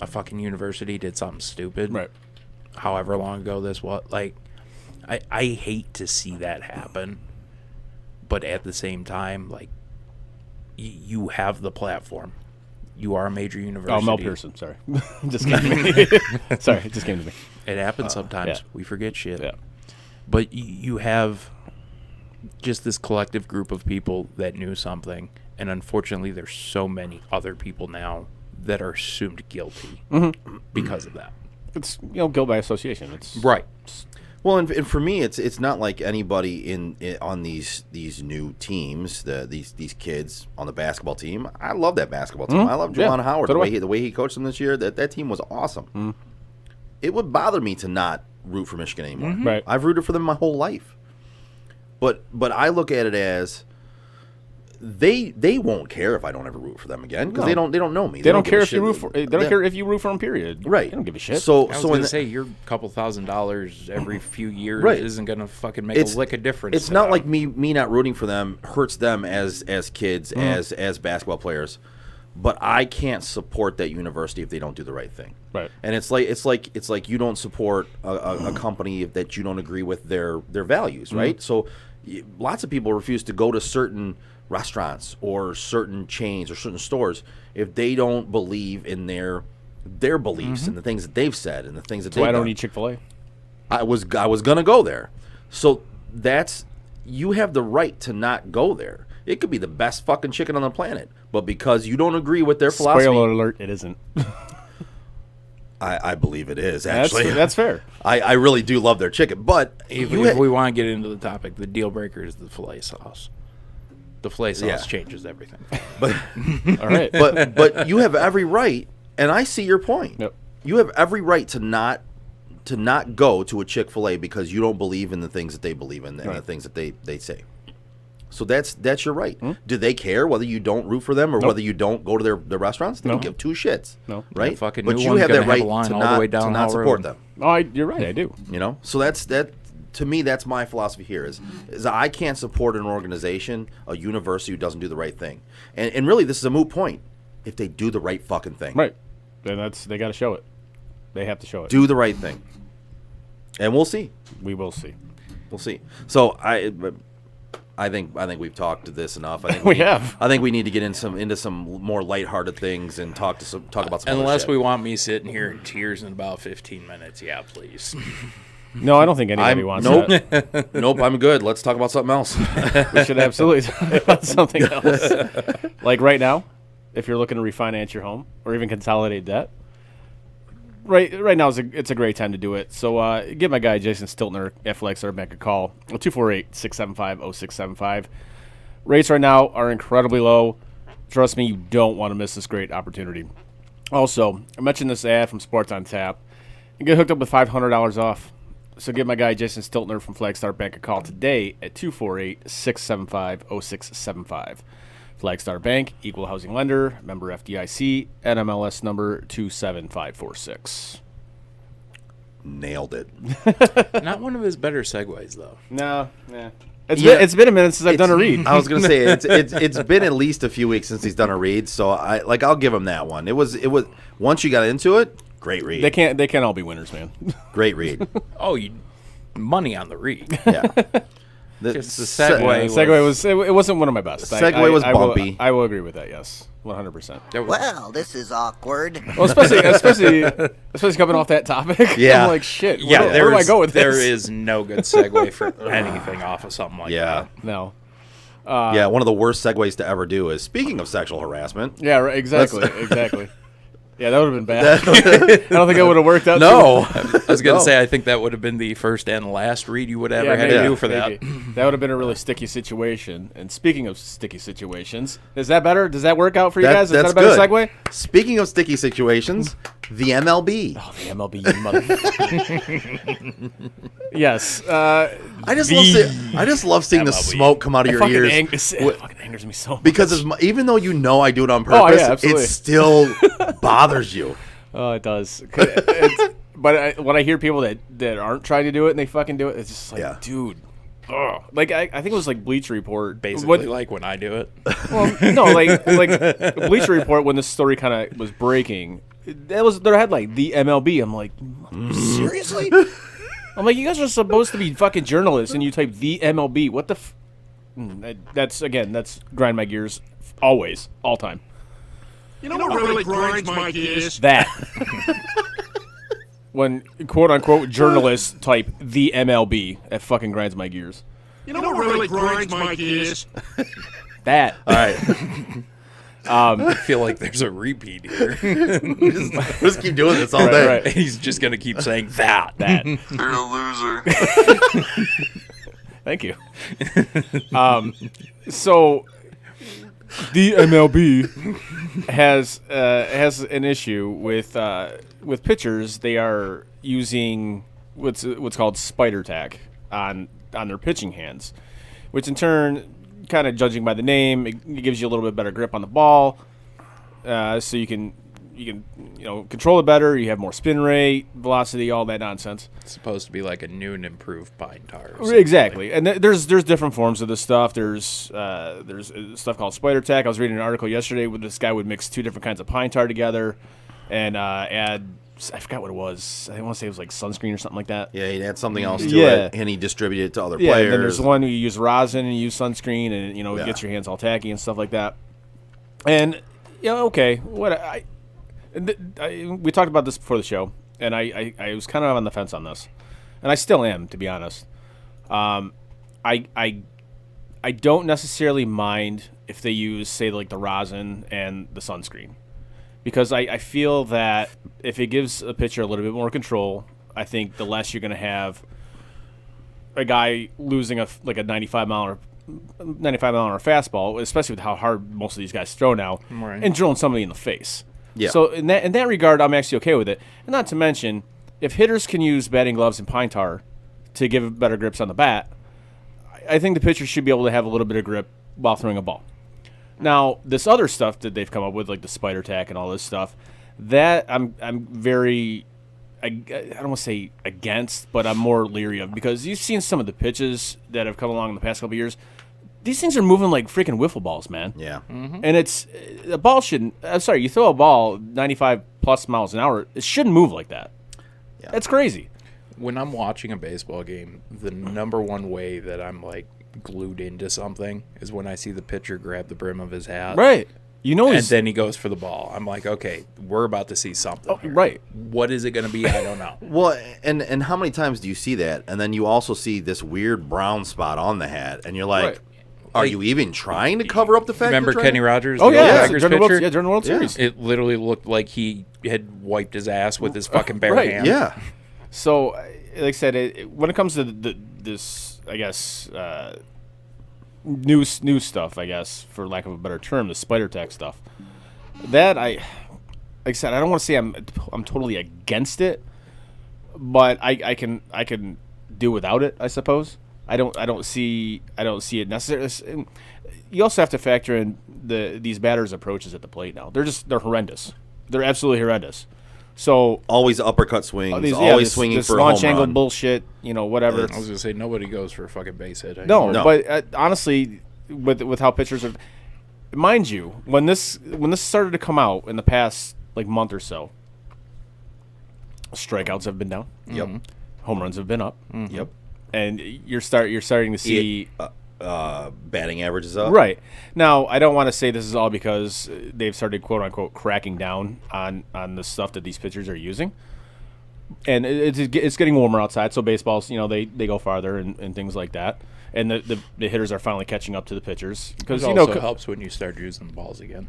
[SPEAKER 7] a fucking university did something stupid.
[SPEAKER 9] Right.
[SPEAKER 7] However long ago this was. Like, I hate to see that happen, but at the same time, like, you have the platform. You are a major university.
[SPEAKER 9] Oh, Mel Pearson, sorry. Just came to me. Sorry, it just came to me.
[SPEAKER 7] It happens sometimes.
[SPEAKER 9] Yeah.
[SPEAKER 7] We forget shit.
[SPEAKER 9] Yeah.
[SPEAKER 7] But you have just this collective group of people that knew something, and unfortunately there's so many other people now that are assumed guilty because of that.
[SPEAKER 9] It's, guilt by association. It's
[SPEAKER 7] right.
[SPEAKER 10] Well, and for me, it's not like anybody on these new teams, these kids on the basketball team. I love that basketball team. I love Juwan Howard.
[SPEAKER 9] So
[SPEAKER 10] the way he coached them this year. That team was awesome. It would bother me to not root for Michigan anymore.
[SPEAKER 9] Right.
[SPEAKER 10] I've rooted for them my whole life. But I look at it as they won't care if I don't ever root for them again because they don't know me.
[SPEAKER 9] They don't care if you root for. They don't care if you root for them. Period.
[SPEAKER 10] Right.
[SPEAKER 9] They don't give a shit.
[SPEAKER 10] So
[SPEAKER 7] I was going to say your couple $1,000 every few years isn't going to fucking make a lick of difference.
[SPEAKER 10] It's not like me not rooting for them hurts them as kids, as basketball players. But I can't support that university if they don't do the right thing.
[SPEAKER 9] Right.
[SPEAKER 10] And it's like you don't support a company that you don't agree with their values, right? So lots of people refuse to go to certain restaurants or certain chains or certain stores if they don't believe in their beliefs and the things that they've said and the things that they've done.
[SPEAKER 9] I don't eat Chick-fil-A.
[SPEAKER 10] I was gonna go there. So you have the right to not go there. It could be the best fucking chicken on the planet, but because you don't agree with their philosophy.
[SPEAKER 9] Spoiler alert, it isn't.
[SPEAKER 10] I believe it is, actually.
[SPEAKER 9] That's fair.
[SPEAKER 10] I really do love their chicken, but
[SPEAKER 7] if we want to get into the topic, the deal breaker is the filet sauce. The filet sauce changes everything.
[SPEAKER 10] But
[SPEAKER 9] all right.
[SPEAKER 10] But you have every right, and I see your point.
[SPEAKER 9] Yep.
[SPEAKER 10] You have every right to not go to a Chick-fil-A because you don't believe in the things that they believe in and the things that they say. So that's your right. Do they care whether you don't root for them or whether you don't go to their restaurants? They don't give two shits.
[SPEAKER 9] No.
[SPEAKER 10] Right?
[SPEAKER 7] Fucking
[SPEAKER 10] but
[SPEAKER 7] new
[SPEAKER 10] you
[SPEAKER 7] one's
[SPEAKER 10] have
[SPEAKER 7] gonna
[SPEAKER 10] that right
[SPEAKER 7] have a line
[SPEAKER 10] to
[SPEAKER 7] all the way down
[SPEAKER 10] to not
[SPEAKER 7] Hall
[SPEAKER 10] support
[SPEAKER 7] Road.
[SPEAKER 10] them.
[SPEAKER 9] Oh, you're right. I do.
[SPEAKER 10] You know? So that's to me, that's my philosophy here is I can't support an organization, a university who doesn't do the right thing. And really, this is a moot point if they do the right fucking thing.
[SPEAKER 9] Right. Then they got to show it. They have to show it.
[SPEAKER 10] Do the right thing. And we'll see.
[SPEAKER 9] We will see.
[SPEAKER 10] We'll see. So I think we've talked to this enough. I think
[SPEAKER 9] we have.
[SPEAKER 10] I think we need to get into some more lighthearted things and talk about some.
[SPEAKER 7] Unless
[SPEAKER 10] other
[SPEAKER 7] we
[SPEAKER 10] shit.
[SPEAKER 7] want me sitting here in tears in about 15 minutes, yeah, please.
[SPEAKER 9] No, I don't think anybody wants that.
[SPEAKER 10] Nope, I'm good. Let's talk about something else.
[SPEAKER 9] We should absolutely talk about something else. Like right now, if you're looking to refinance your home or even consolidate debt, right now it's a great time to do it. So give my guy Jason Stiltner at Flagstar Bank a call, 248-675-0675. Rates right now are incredibly low. Trust me, you don't want to miss this great opportunity. Also, I mentioned this ad from Sports on Tap. You get hooked up with $500 off. So give my guy Jason Stiltner from Flagstar Bank a call today at 248-675-0675. Flagstar Bank, equal housing lender, member FDIC, NMLS number 27546.
[SPEAKER 10] Nailed it.
[SPEAKER 7] Not one of his better segues, though.
[SPEAKER 9] No, it's been a minute since I've done a read.
[SPEAKER 10] I was gonna say it's been at least a few weeks since he's done a read, so I'll give him that one. It was once you got into it, great read.
[SPEAKER 9] They can't all be winners, man.
[SPEAKER 10] Great read.
[SPEAKER 7] Oh, money on the read.
[SPEAKER 10] Yeah.
[SPEAKER 7] Just the segue.
[SPEAKER 9] It wasn't one of my best.
[SPEAKER 10] Segue was bumpy.
[SPEAKER 9] I will agree with that. Yes, 100%.
[SPEAKER 12] Well, this is awkward.
[SPEAKER 9] Well, especially coming off that topic.
[SPEAKER 10] Yeah.
[SPEAKER 9] I'm like, shit.
[SPEAKER 7] Yeah,
[SPEAKER 9] where do I go with this?
[SPEAKER 7] There is no good segue for anything off of something like that.
[SPEAKER 9] No.
[SPEAKER 10] Yeah, one of the worst segues to ever do is speaking of sexual harassment.
[SPEAKER 9] Yeah, right, exactly. Yeah, that would have been bad. I don't think it would have worked out.
[SPEAKER 10] No.
[SPEAKER 7] I was going to say, I think that would have been the first and last read you would ever had to do for that.
[SPEAKER 9] That would have been a really sticky situation. And speaking of sticky situations, is that better? Does that work out for you guys? Is that a better segue?
[SPEAKER 10] Speaking of sticky situations, the MLB.
[SPEAKER 9] Oh, the MLB, you motherfucker. Yes.
[SPEAKER 10] I just love seeing the smoke come out of your ears.
[SPEAKER 9] It fucking angers me so much.
[SPEAKER 10] Because even though you know I do it on purpose, it still bothers you.
[SPEAKER 9] Oh, it does. But when I hear people that aren't trying to do it and they fucking do it, it's just like, dude. Ugh. Like I think it was like Bleacher Report,
[SPEAKER 7] basically like when I do it.
[SPEAKER 9] Well, no, like Bleacher Report when this story kind of was breaking. That was their headline, the MLB. I'm like, seriously? I'm like, you guys are supposed to be fucking journalists, and you type the MLB. What the? That's grind my gears, always, all time.
[SPEAKER 6] You know what really grinds my gears?
[SPEAKER 9] That. When quote-unquote journalists type the MLB, that fucking grinds my gears.
[SPEAKER 6] You know what really grinds my gears?
[SPEAKER 9] That.
[SPEAKER 10] All right.
[SPEAKER 7] I feel like there's a repeat here.
[SPEAKER 10] Just keep doing this all day.
[SPEAKER 7] Right. He's just going to keep saying that.
[SPEAKER 11] You're a loser.
[SPEAKER 9] Thank you. So the MLB has an issue with pitchers. They are using what's called spider tack on their pitching hands, which in turn, kind of judging by the name, it gives you a little bit better grip on the ball, so you can control it better. You have more spin rate, velocity, all that nonsense.
[SPEAKER 7] It's supposed to be like a new and improved pine tar.
[SPEAKER 9] Exactly, and there's different forms of this stuff. There's stuff called spider tack. I was reading an article yesterday where this guy would mix two different kinds of pine tar together and add, I forgot what it was. I want to say it was like sunscreen or something like that.
[SPEAKER 10] Yeah, he'd add something else to it, and he distributed it to other players.
[SPEAKER 9] And then there's the one where you use rosin and you use sunscreen, and it gets your hands all tacky and stuff like that. And okay, we talked about this before the show, and I was kind of on the fence on this, and I still am, to be honest. I don't necessarily mind if they use, say, like the rosin and the sunscreen, because I feel that if it gives a pitcher a little bit more control, I think the less you're going to have a guy losing a 95 mile 95-mile-an-hour fastball, especially with how hard most of these guys throw now,
[SPEAKER 7] Right.
[SPEAKER 9] and drilling somebody in the face.
[SPEAKER 10] Yeah.
[SPEAKER 9] So in that regard, I'm actually okay with it. And not to mention, if hitters can use batting gloves and pine tar to give better grips on the bat, I think the pitcher should be able to have a little bit of grip while throwing a ball. Now, this other stuff that they've come up with, like the spider tack and all this stuff, that I'm very, I don't want to say against, but I'm more leery of, because you've seen some of the pitches that have come along in the past couple of years. These things are moving like freaking wiffle balls, man.
[SPEAKER 10] Yeah.
[SPEAKER 9] And it's a ball shouldn't. I'm sorry, you throw a ball 95 plus miles an hour, it shouldn't move like that.
[SPEAKER 10] Yeah.
[SPEAKER 9] That's crazy.
[SPEAKER 7] When I'm watching a baseball game, the number one way that I'm like glued into something is when I see the pitcher grab the brim of his hat.
[SPEAKER 9] Right. You know,
[SPEAKER 7] and then he goes for the ball. I'm like, okay, we're about to see something. Here.
[SPEAKER 9] Right.
[SPEAKER 7] What is it going to be? I don't know.
[SPEAKER 10] Well, and how many times do you see that? And then you also see this weird brown spot on the hat, and you're like,
[SPEAKER 9] Right.
[SPEAKER 10] are you even trying to cover up the fact?
[SPEAKER 7] Remember
[SPEAKER 10] you're trying
[SPEAKER 7] Kenny
[SPEAKER 10] to-
[SPEAKER 7] Rogers?
[SPEAKER 9] Oh,
[SPEAKER 7] the
[SPEAKER 9] yeah,
[SPEAKER 7] old
[SPEAKER 9] yeah.
[SPEAKER 7] Tigers
[SPEAKER 9] During the World-
[SPEAKER 7] pitcher?
[SPEAKER 9] yeah, during the World Series.
[SPEAKER 7] It literally looked like he had wiped his ass with his fucking bare
[SPEAKER 9] Right.
[SPEAKER 7] hand.
[SPEAKER 10] Yeah.
[SPEAKER 9] So, like I said, when it comes to this, I guess, new stuff, I guess, for lack of a better term, the spider tack stuff, that like I said, I don't want to say I'm totally against it, but I can do without it, I suppose. I don't see it necessary. You also have to factor in these batters' approaches at the plate now. They're horrendous. They're absolutely horrendous. So
[SPEAKER 10] always uppercut swings,
[SPEAKER 9] this
[SPEAKER 10] swinging
[SPEAKER 9] this
[SPEAKER 10] for a
[SPEAKER 9] launch
[SPEAKER 10] home
[SPEAKER 9] angle
[SPEAKER 10] run.
[SPEAKER 9] bullshit, whatever.
[SPEAKER 7] I was going to say, nobody goes for a fucking base hit.
[SPEAKER 9] No,
[SPEAKER 7] anymore.
[SPEAKER 9] but honestly, with how pitchers are, mind you, when this started to come out in the past like month or so, strikeouts have been down.
[SPEAKER 10] Yep.
[SPEAKER 9] Home runs have been up.
[SPEAKER 10] Yep.
[SPEAKER 9] And you're starting to see
[SPEAKER 10] Batting averages up.
[SPEAKER 9] Right. Now, I don't want to say this is all because they've started quote unquote cracking down on the stuff that these pitchers are using. And it's getting warmer outside, so baseballs, they go farther and things like that. And the hitters are finally catching up to the pitchers because
[SPEAKER 7] It also helps when you start using the balls again.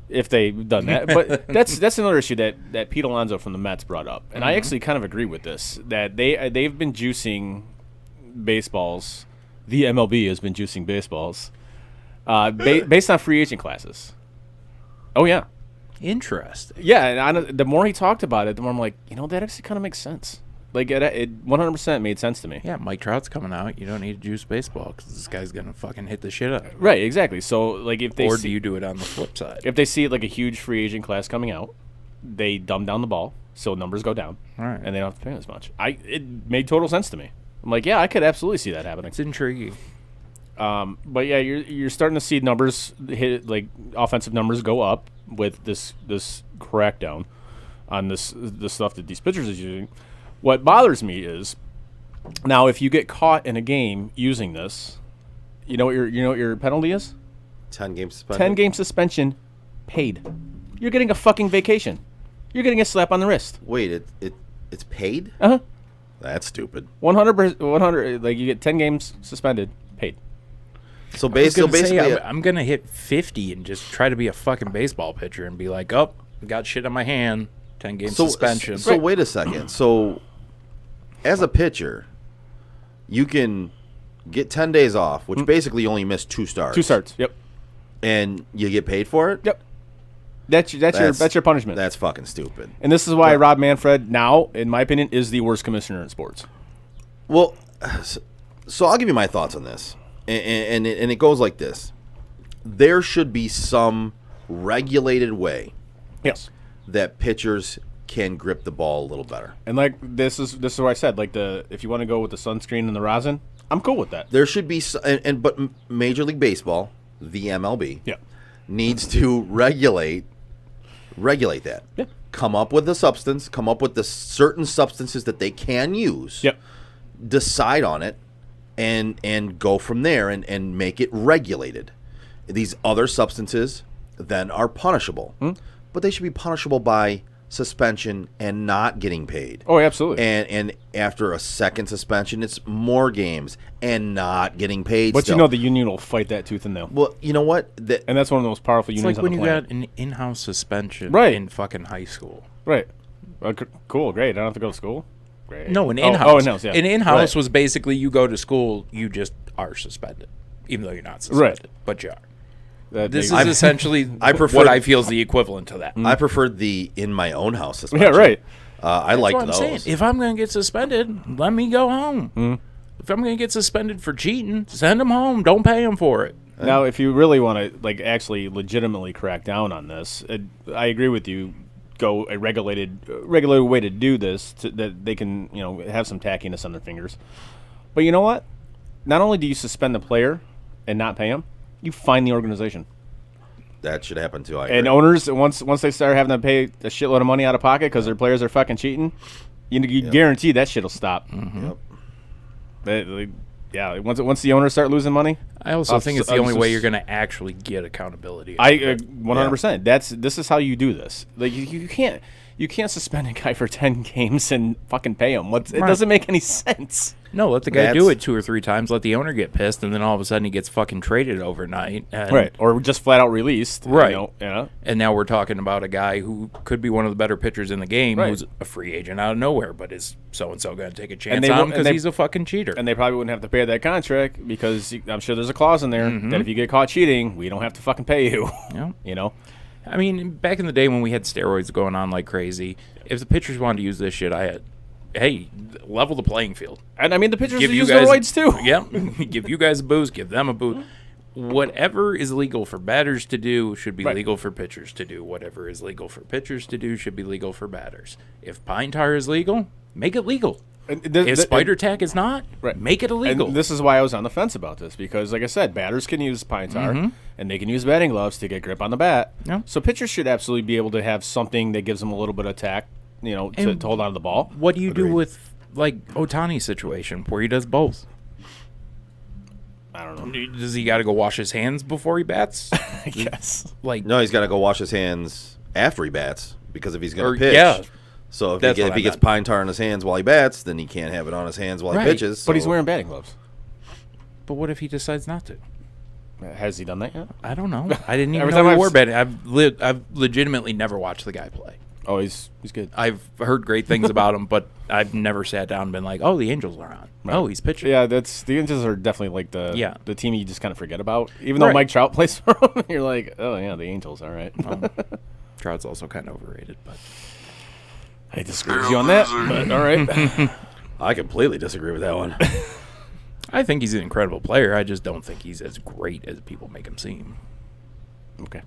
[SPEAKER 9] If they've done that, but that's another issue that Pete Alonso from the Mets brought up, and I actually kind of agree with this, that they've been juicing baseballs. The MLB has been juicing baseballs based on free agent classes. Oh yeah,
[SPEAKER 7] interesting.
[SPEAKER 9] Yeah, and the more he talked about it, the more I'm like, that actually kind of makes sense. Like it 100% made sense to me.
[SPEAKER 7] Yeah, Mike Trout's coming out. You don't need to juice baseball because this guy's gonna fucking hit the shit out of it.
[SPEAKER 9] Right, exactly. So like if they
[SPEAKER 7] do you do it on the flip side?
[SPEAKER 9] If they see like a huge free agent class coming out, they dumb down the ball so numbers go down,
[SPEAKER 7] right,
[SPEAKER 9] and they don't have to pay as much. It made total sense to me. I'm like, yeah, I could absolutely see that happening.
[SPEAKER 7] It's intriguing.
[SPEAKER 9] But yeah, you're starting to see numbers hit, like offensive numbers go up with this crackdown on the stuff that these pitchers are using. What bothers me is now if you get caught in a game using this, you know what your penalty is?
[SPEAKER 10] 10-game suspension.
[SPEAKER 9] 10-game suspension, paid. You're getting a fucking vacation. You're getting a slap on the wrist.
[SPEAKER 10] Wait, it's paid?
[SPEAKER 9] Uh-huh.
[SPEAKER 10] That's stupid.
[SPEAKER 9] 100. Like you get 10 games suspended, paid.
[SPEAKER 10] So basically,
[SPEAKER 7] I'm gonna hit 50 and just try to be a fucking baseball pitcher and be like, oh, got shit on my hand, 10-game suspension.
[SPEAKER 10] So wait a second. So as a pitcher, you can get 10 days off, which basically you only miss 2 starts.
[SPEAKER 9] 2 starts. Yep.
[SPEAKER 10] And you get paid for it.
[SPEAKER 9] Yep. That's your punishment.
[SPEAKER 10] That's fucking stupid.
[SPEAKER 9] And this is why Rob Manfred now, in my opinion, is the worst commissioner in sports.
[SPEAKER 10] Well, so I'll give you my thoughts on this, and it goes like this: there should be some regulated way,
[SPEAKER 9] yes,
[SPEAKER 10] that pitchers can grip the ball a little better.
[SPEAKER 9] And like this is what I said. Like if you want to go with the sunscreen and the rosin, I'm cool with that.
[SPEAKER 10] There should be, but Major League Baseball, the MLB, needs to regulate that.
[SPEAKER 9] Yeah.
[SPEAKER 10] Come up with a substance. Come up with the certain substances that they can use.
[SPEAKER 9] Yep.
[SPEAKER 10] Decide on it, and go from there, and make it regulated. These other substances then are punishable, but they should be punishable by suspension and not getting paid.
[SPEAKER 9] Oh, absolutely.
[SPEAKER 10] And after a second suspension, it's more games and not getting paid.
[SPEAKER 9] But
[SPEAKER 10] still.
[SPEAKER 9] the union will fight that tooth and nail.
[SPEAKER 10] Well, you know what?
[SPEAKER 9] And that's one of the most powerful
[SPEAKER 7] It's
[SPEAKER 9] unions
[SPEAKER 7] like when
[SPEAKER 9] on
[SPEAKER 7] you
[SPEAKER 9] the planet.
[SPEAKER 7] got an in-house suspension in fucking high school.
[SPEAKER 9] Right. Cool, great. I don't have to go to school. Great.
[SPEAKER 7] No, an in-house.
[SPEAKER 9] Oh, in-house, yeah.
[SPEAKER 7] An in-house was basically you go to school, you just are suspended. even though you're not suspended, but you are. This is
[SPEAKER 10] I'm-
[SPEAKER 7] essentially
[SPEAKER 10] I prefer-
[SPEAKER 7] what I feel is the equivalent to that.
[SPEAKER 10] I preferred the in my own house suspension.
[SPEAKER 9] Yeah, right.
[SPEAKER 10] I liked
[SPEAKER 7] That's what I'm
[SPEAKER 10] those.
[SPEAKER 7] saying. If I'm going to get suspended, let me go home. If I'm going to get suspended for cheating, send them home. Don't pay them for it.
[SPEAKER 9] Now, if you really want to like actually legitimately crack down on this, I agree with you. Go a regulated way to do this, that they can have some tackiness on their fingers. But you know what? Not only do you suspend the player and not pay him, you fine the organization.
[SPEAKER 10] That should happen too.
[SPEAKER 9] And owners, once they start having to pay a shitload of money out of pocket because their players are fucking cheating, you guarantee that shit'll stop. Yeah, once the owners start losing money,
[SPEAKER 7] I also think it's the only way you're going to actually get accountability.
[SPEAKER 9] 100%. This is how you do this. Like you can't suspend a guy for 10 games and fucking pay him. It doesn't make any sense.
[SPEAKER 7] No, let the guy do it 2 or 3 times. Let the owner get pissed, and then all of a sudden he gets fucking traded overnight.
[SPEAKER 9] Right, or just flat out released.
[SPEAKER 7] Right.
[SPEAKER 9] Yeah.
[SPEAKER 7] And now we're talking about a guy who could be one of the better pitchers in the game, who's a free agent out of nowhere, but is so-and-so going to take a chance on him because he's a fucking cheater.
[SPEAKER 9] And they probably wouldn't have to pay that contract because I'm sure there's a clause in there that if you get caught cheating, we don't have to fucking pay you.
[SPEAKER 7] Yeah. I mean, back in the day when we had steroids going on like crazy, if the pitchers wanted to use this shit, hey, level the playing field.
[SPEAKER 9] And I mean, the pitchers use steroids too.
[SPEAKER 7] Yeah, give you guys a boost, give them a boost. Whatever is legal for batters to do should be legal for pitchers to do. Whatever is legal for pitchers to do should be legal for batters. If pine tar is legal, make it legal. If spider tack is not, make it illegal.
[SPEAKER 9] And this is why I was on the fence about this because, like I said, batters can use pine tar and they can use batting gloves to get grip on the bat.
[SPEAKER 7] Yeah.
[SPEAKER 9] So pitchers should absolutely be able to have something that gives them a little bit of tack, to hold on to the ball.
[SPEAKER 7] What do you do with like Ohtani's situation where he does both?
[SPEAKER 9] I don't know.
[SPEAKER 7] Does he got to go wash his hands before he bats?
[SPEAKER 9] I guess.
[SPEAKER 10] No, he's got to go wash his hands after he bats because if he's going to pitch.
[SPEAKER 7] Yeah.
[SPEAKER 10] So if he gets pine tar in his hands while he bats, then he can't have it on his hands while he pitches. So.
[SPEAKER 9] But he's wearing batting gloves.
[SPEAKER 7] But what if he decides not to?
[SPEAKER 9] Has he done that yet?
[SPEAKER 7] I don't know. I didn't even know he wore batting. I've legitimately never watched the guy play.
[SPEAKER 9] Oh, he's good.
[SPEAKER 7] I've heard great things about him, but I've never sat down and been like, "Oh, the Angels are on.
[SPEAKER 9] Right.
[SPEAKER 7] Oh, he's pitching."
[SPEAKER 9] Yeah, the Angels are definitely like the team you just kind of forget about. Even though
[SPEAKER 7] Right.
[SPEAKER 9] Mike Trout plays for them, you're like, oh yeah, the Angels, all right.
[SPEAKER 7] Trout's also kind of overrated, but
[SPEAKER 9] I disagree with you on that. But all right,
[SPEAKER 10] I completely disagree with that one.
[SPEAKER 7] I think he's an incredible player. I just don't think he's as great as people make him seem.
[SPEAKER 9] Okay.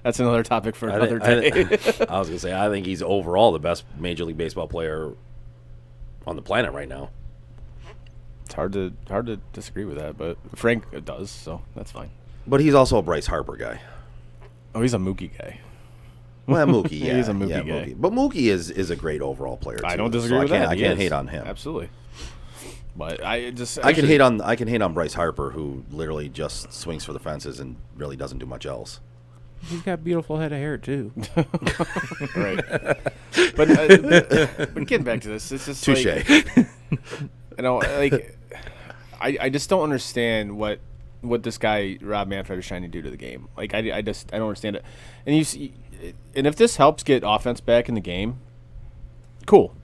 [SPEAKER 9] That's another topic for another day.
[SPEAKER 13] I was going to say, I think he's overall the best Major League Baseball player on the planet right now.
[SPEAKER 9] It's hard to disagree with that, but Frank does, so that's fine.
[SPEAKER 10] But he's also a Bryce Harper guy.
[SPEAKER 9] Oh, he's a Mookie guy.
[SPEAKER 10] Well, Mookie, yeah.
[SPEAKER 9] He's a Mookie guy.
[SPEAKER 10] Mookie. But Mookie is a great overall player, too.
[SPEAKER 9] I don't disagree
[SPEAKER 10] so
[SPEAKER 9] with that.
[SPEAKER 10] I can't hate on him.
[SPEAKER 9] Absolutely. But I
[SPEAKER 10] can hate on Bryce Harper, who literally just swings for the fences and really doesn't do much else.
[SPEAKER 7] He's got a beautiful head of hair too.
[SPEAKER 9] Right. But getting back to this, it's just
[SPEAKER 10] touche.
[SPEAKER 9] I just don't understand what this guy Rob Manfred is trying to do to the game. Like I don't understand it. And if this helps get offense back in the game, cool.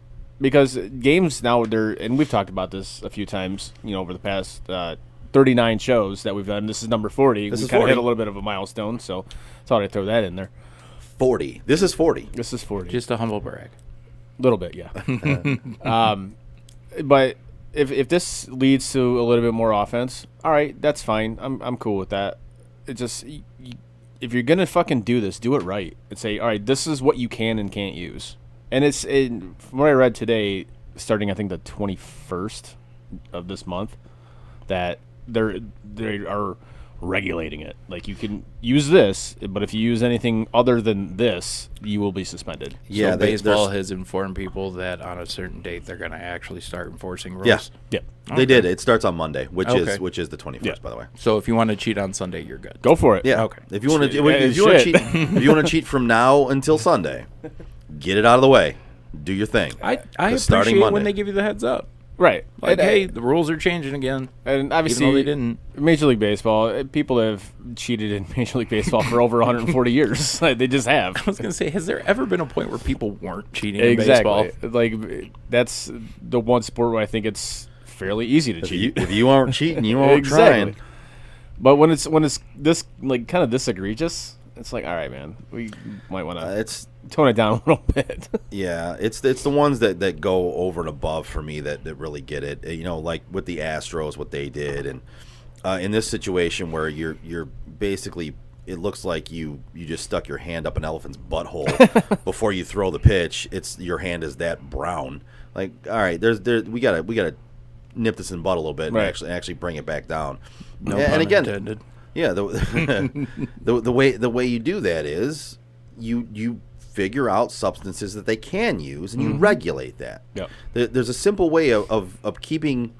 [SPEAKER 9] Because games now and we've talked about this a few times, over the past 39 shows that we've done. This is number 40. We kind of hit a little bit of a milestone, so thought I'd throw that in there.
[SPEAKER 10] 40. This is 40.
[SPEAKER 9] This is 40.
[SPEAKER 7] Just a humble brag.
[SPEAKER 9] A little bit, yeah. But if this leads to a little bit more offense, all right, that's fine. I'm cool with that. It just if you're gonna fucking do this, do it right and say, all right, this is what you can and can't use. And from what I read today, starting I think the 21st of this month, that they are regulating it. Like you can use this, but if you use anything other than this, you will be suspended.
[SPEAKER 7] Yeah, so baseball has informed people that on a certain date they're going to actually start enforcing rules.
[SPEAKER 10] Yeah,
[SPEAKER 9] Okay.
[SPEAKER 10] They did. It starts on Monday, which is the 21st, by the way.
[SPEAKER 7] So if you want to cheat on Sunday, you're good.
[SPEAKER 9] Go for it.
[SPEAKER 10] Yeah.
[SPEAKER 7] Okay.
[SPEAKER 10] If you want to cheat from now until Sunday, get it out of the way. Do your thing.
[SPEAKER 7] I appreciate when they give you the heads up.
[SPEAKER 9] Right.
[SPEAKER 7] Like, hey, the rules are changing again.
[SPEAKER 9] And obviously,
[SPEAKER 7] even though they didn't.
[SPEAKER 9] Major League Baseball, people have cheated in Major League Baseball for over 140 years. They just have.
[SPEAKER 7] I was going to say, has there ever been a point where people weren't cheating in baseball?
[SPEAKER 9] Like, that's the one sport where I think it's fairly easy to cheat.
[SPEAKER 10] If you aren't cheating, you aren't
[SPEAKER 9] exactly.
[SPEAKER 10] trying.
[SPEAKER 9] But when it's this like kind of this egregious, it's like, all right, man, we might want to tone it down a little bit.
[SPEAKER 10] Yeah, it's the ones that go over and above for me that really get it. You know, like with the Astros, what they did, and in this situation where you're basically, it looks like you just stuck your hand up an elephant's butthole before you throw the pitch. Your hand is that brown. Like, all right, we gotta nip this in the bud a little bit and actually bring it back down.
[SPEAKER 7] No
[SPEAKER 10] and
[SPEAKER 7] pun
[SPEAKER 10] again,
[SPEAKER 7] intended.
[SPEAKER 10] Yeah, the way you do that is you figure out substances that they can use and you regulate that.
[SPEAKER 9] Yeah.
[SPEAKER 10] There's a simple way of keeping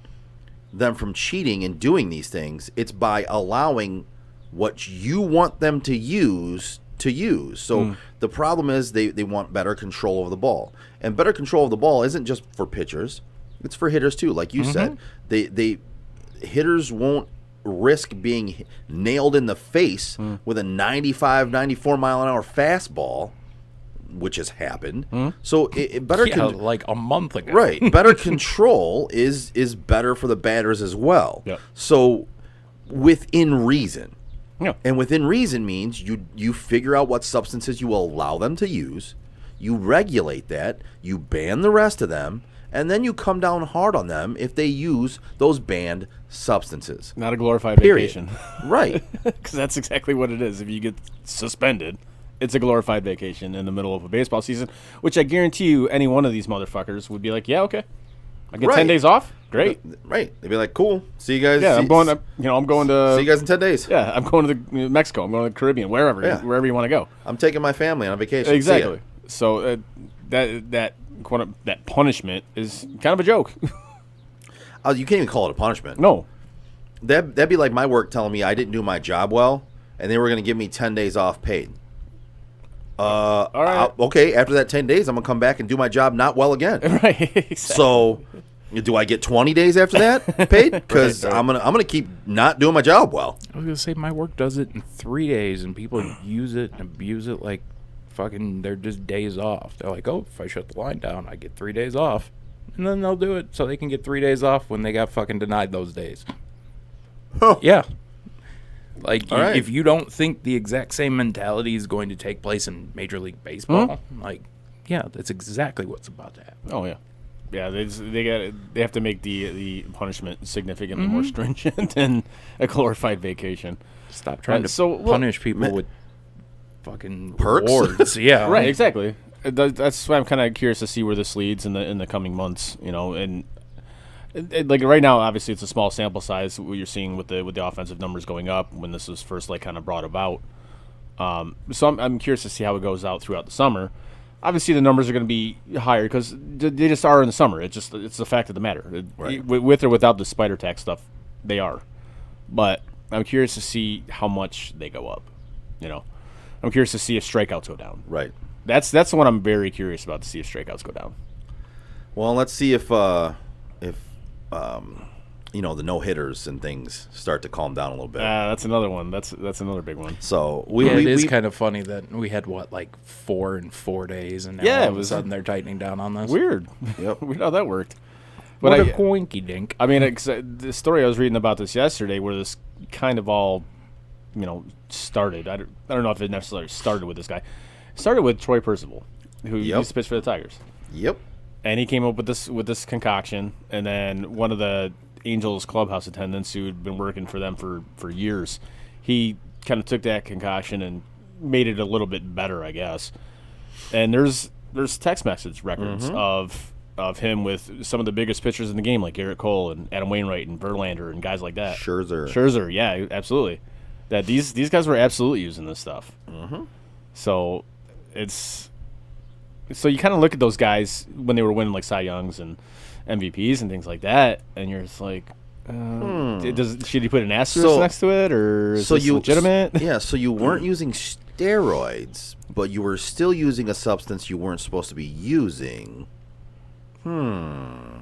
[SPEAKER 10] them from cheating and doing these things. It's by allowing what you want them to use. So the problem is they want better control over the ball. And better control of the ball isn't just for pitchers. It's for hitters too. Like you said, hitters won't risk being nailed in the face with a 95, 94 mile an hour fastball, which has happened. So
[SPEAKER 7] like a month ago.
[SPEAKER 10] Right. Better control is better for the batters as well.
[SPEAKER 9] Yep.
[SPEAKER 10] So within reason.
[SPEAKER 9] Yeah.
[SPEAKER 10] And within reason means you figure out what substances you will allow them to use, you regulate that, you ban the rest of them, and then you come down hard on them if they use those banned substances.
[SPEAKER 9] Not a glorified vacation.
[SPEAKER 10] Right.
[SPEAKER 9] Because that's exactly what it is. If you get suspended, it's a glorified vacation in the middle of a baseball season, which I guarantee you any one of these motherfuckers would be like, yeah, okay. I get 10 days off? Great.
[SPEAKER 10] Right. They'd be like, cool. See you guys.
[SPEAKER 9] Yeah, I'm going to
[SPEAKER 10] see you guys in 10 days.
[SPEAKER 9] Yeah, I'm going to Mexico. I'm going to the Caribbean, wherever you want to go.
[SPEAKER 10] I'm taking my family on a vacation.
[SPEAKER 9] Exactly. So that punishment is kind of a joke.
[SPEAKER 10] Oh, you can't even call it a punishment.
[SPEAKER 9] No.
[SPEAKER 10] That'd be like my work telling me I didn't do my job well, and they were going to give me 10 days off paid.
[SPEAKER 9] All right.
[SPEAKER 10] Okay, after that 10 days, I'm going to come back and do my job not well again.
[SPEAKER 9] Right. Exactly.
[SPEAKER 10] So, do I get 20 days after that paid? Because I'm gonna keep not doing my job well.
[SPEAKER 7] I was going to say, my work does it in 3 days, and people use it and abuse it like fucking they're just days off. They're like, oh, if I shut the line down, I get 3 days off. And then they'll do it so they can get 3 days off when they got fucking denied those days. Yeah. Like, if you don't think the exact same mentality is going to take place in Major League Baseball, like, yeah, that's exactly what's about to happen.
[SPEAKER 9] Oh, yeah. Yeah, they have to make the punishment significantly more stringent than a glorified vacation.
[SPEAKER 7] Stop trying to punish people with fucking
[SPEAKER 10] perks.
[SPEAKER 7] Rewards. Yeah,
[SPEAKER 9] right. Exactly. That's why I'm kind of curious to see where this leads in the coming months. You know, and like right now, obviously it's a small sample size. What you're seeing with the offensive numbers going up when this was first kind of brought about. So I'm curious to see how it goes out throughout the summer. Obviously, the numbers are going to be higher because they just are in the summer. It's the fact of the matter.
[SPEAKER 10] Right.
[SPEAKER 9] With or without the spider tax stuff, they are. But I'm curious to see how much they go up. You know, I'm curious to see if strikeouts go down.
[SPEAKER 10] Right.
[SPEAKER 9] That's the one I'm very curious about, to see if strikeouts go down.
[SPEAKER 10] Well, let's see if the no hitters and things start to calm down a little bit.
[SPEAKER 9] That's another one. That's another big one.
[SPEAKER 10] So
[SPEAKER 7] it is kind of funny that we had 4 in 4 days, and now all of a sudden they're tightening down on this.
[SPEAKER 9] Weird.
[SPEAKER 10] Yep.
[SPEAKER 9] Weird how that worked.
[SPEAKER 7] But what a coinky dink.
[SPEAKER 9] I mean, the story I was reading about this yesterday, where this kind of all, started. I don't know if it necessarily started with this guy. It started with Troy Percival, who used to pitch for the Tigers.
[SPEAKER 10] Yep.
[SPEAKER 9] And he came up with this concoction, and then one of the Angels clubhouse attendants who'd been working for them for years, he kind of took that concoction and made it a little bit better, I guess. And there's text message records of him with some of the biggest pitchers in the game, like Garrett Cole and Adam Wainwright and Verlander and guys like that. Scherzer, yeah, absolutely. That these guys were absolutely using this stuff. So so you kind of look at those guys when they were winning like Cy Youngs and MVPs and things like that, and you're just like, should he put an asterisk next to it, or is this legitimate?
[SPEAKER 10] Yeah, so you weren't using steroids, but you were still using a substance you weren't supposed to be using.
[SPEAKER 9] Yeah.